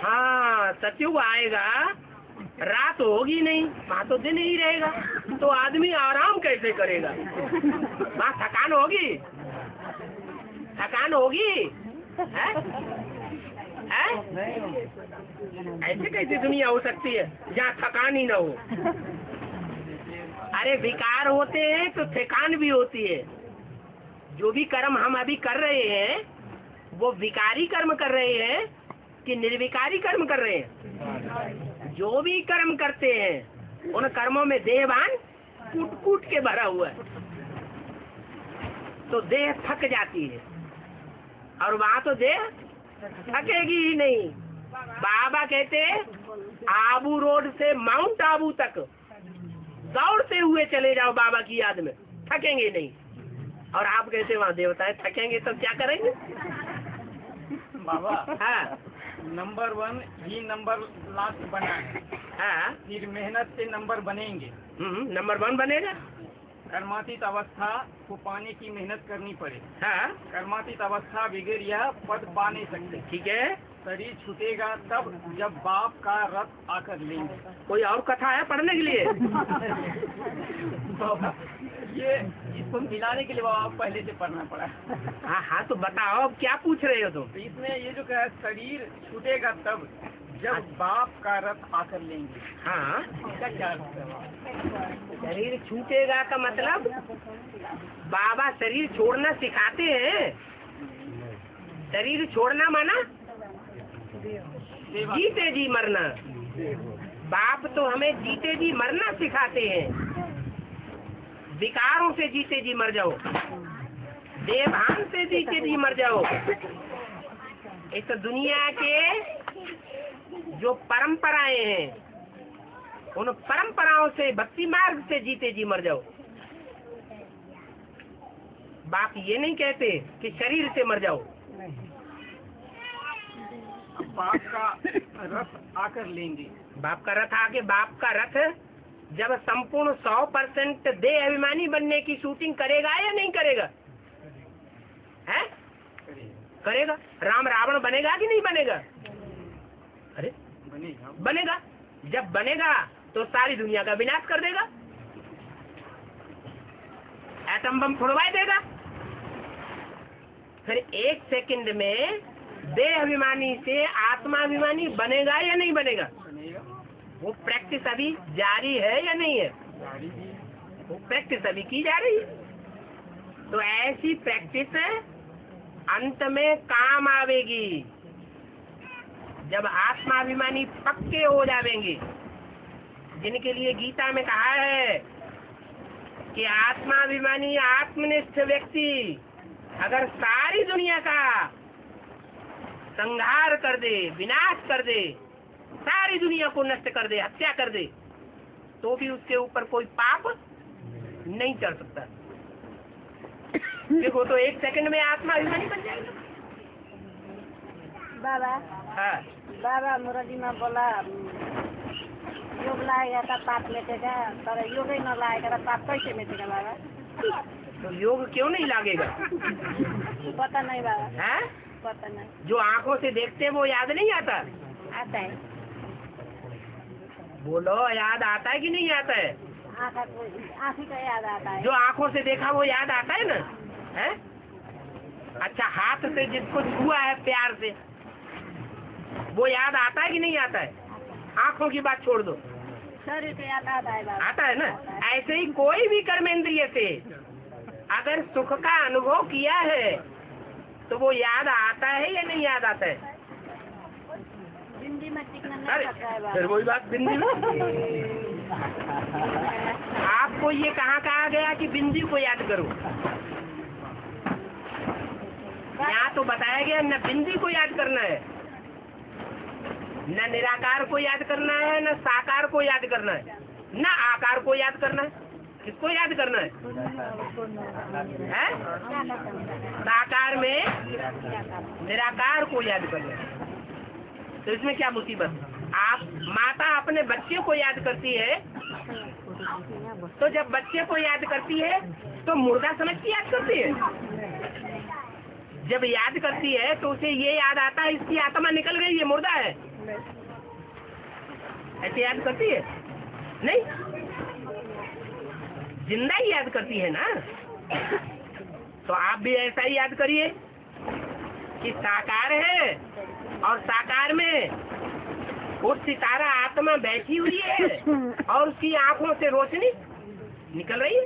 हाँ, सतयुग आएगा, रात होगी नहीं, वहाँ तो दिन ही रहेगा, तो आदमी आराम कैसे करेगा? वहाँ थकान होगी? थकान होगी? है? ऐसे कैसे दुनिया हो सकती है जहाँ थकान ही न हो? अरे विकार होते हैं तो थकान भी होती है। जो भी कर्म हम अभी कर रहे हैं वो विकारी कर्म कर रहे हैं कि निर्विकारी कर्म कर रहे हैं? जो भी कर्म करते हैं उन कर्मों में देहभान कूट कूट के भरा हुआ है, तो देह थक जाती है, और वहाँ तो देह थकेगी ही नहीं। बाबा कहते हैं आबू रोड से माउंट आबू तक दौड़ते हुए चले जाओ बाबा की याद में, थकेंगे नहीं। और आप कहते वहाँ देवताएं थकेंगे तो क्या करेंगे? बाबा हाँ नंबर 1 ही नंबर लास्ट बना है। हाँ, फिर मेहनत से नंबर बनेंगे। नंबर 1 बनेगा। कर्मातीत अवस्था को पाने की मेहनत करनी पड़े। हाँ कर्मातीत अवस्था बगैर यह पद पा नहीं सकते। ठीक है। शरीर छूटेगा तब जब बाप का रथ आकर लेंगे। कोई और कथा है पढ़ने के लिए? ये इसको मिलाने के लिए बाबा पहले से पढ़ना पड़ा। हाँ हाँ, तो बताओ अब क्या पूछ रहे हो तुम? तो इसमें ये जो कहा शरीर छूटेगा तब जब बाप का रथ आकर लेंगे। हाँ, इसका क्या अर्थ है? शरीर छूटेगा का मतलब बाबा शरीर छोड़ना सिखाते हैं शरीर छोड़ना माना जीते जी मरना। बाप तो हमें जीते जी मरना सिखाते हैं। विकारों से जीते जी मर जाओ, देवभान से जीते जी मर जाओ। इस दुनिया के जो परंपराएं हैं उन परंपराओं से, भक्ति मार्ग से जीते जी मर जाओ। बाप ये नहीं कहते कि शरीर से मर जाओ। बाप का रथ आकर लेंगे। बाप का रथ आके, बाप का रथ जब संपूर्ण 100% देह अभिमानी बनने की शूटिंग करेगा या नहीं करेगा? है? करेगा। राम रावण बनेगा कि नहीं बनेगा? अरे बनेगा। जब बनेगा तो सारी दुनिया का विनाश कर देगा, एटम बम फुड़वा देगा। फिर 1 सेकंड में देह अभिमानी से आत्माभिमानी बनेगा या नहीं बनेगा? वो प्रैक्टिस अभी जारी है या नहीं है? वो प्रैक्टिस अभी की जा रही है। तो ऐसी प्रैक्टिस अंत में काम आवेगी जब आत्माभिमानी पक्के हो जावेंगे, जिनके लिए गीता में कहा है कि आत्माभिमानी आत्मनिष्ठ व्यक्ति अगर सारी दुनिया का संहार कर दे, विनाश कर दे, सारी दुनिया को नष्ट कर दे, हत्या कर दे, तो भी उसके ऊपर कोई पाप नहीं चढ़ सकता। देखो तो 1 सेकंड में आत्मा अभिमानी बन जाएगा। बाबा हाँ, बाबा मुरली में बोला योग लाएगा तो पाप मिटेगा, पर योग ही न लाएगा तो पाप कैसे मिटेगा बाबा? तो योग क्यों नहीं लागेगा? पता नहीं बाबा, है? पता नहीं। जो आंखों से देखते हैं वो याद नहीं आता? आता है। बोलो, याद आता है कि नहीं आता है? आँखी का याद आता है। जो आंखों से देखा वो याद आता है ना? है? अच्छा, हाथ से जिसको छुआ है प्यार से, वो याद आता है कि नहीं आता है? आंखों की बात छोड़ दो, शरीर पे याद आता है बाबा। आता है ना? ऐसे ही कोई भी कर्मेंद्रिय से अगर सुख का अनुभव किया है तो वो याद आता है या नहीं याद आता है? जिंदगी में टिकना नहीं अरे सकता है फिर बाबा। वही बात, बिंदी में आपको ये कहा गया कि बिंदी को याद करो? यहाँ तो बताया गया न बिंदी को याद करना है, न निराकार को याद करना है, न साकार को याद करना है, न आकार को याद करना है। किसको याद करना है? हैं? साकार में निराकार को याद करना है। तो इसमें क्या मुसीबत? आप माता अपने बच्चे को याद करती है, तो जब बच्चे को याद करती है तो मुर्दा समझ के याद करती है। जब याद करती है तो उसे ये याद आता है इसकी आत्मा निकल गई, ये मुर्दा है, ऐसे याद करती है? नहीं, जिंदा ही याद करती है ना। तो आप भी ऐसा ही याद करिए कि साकार है और साकार में वो सितारा आत्मा बैठी हुई है और उसकी आंखों से रोशनी निकल रही है।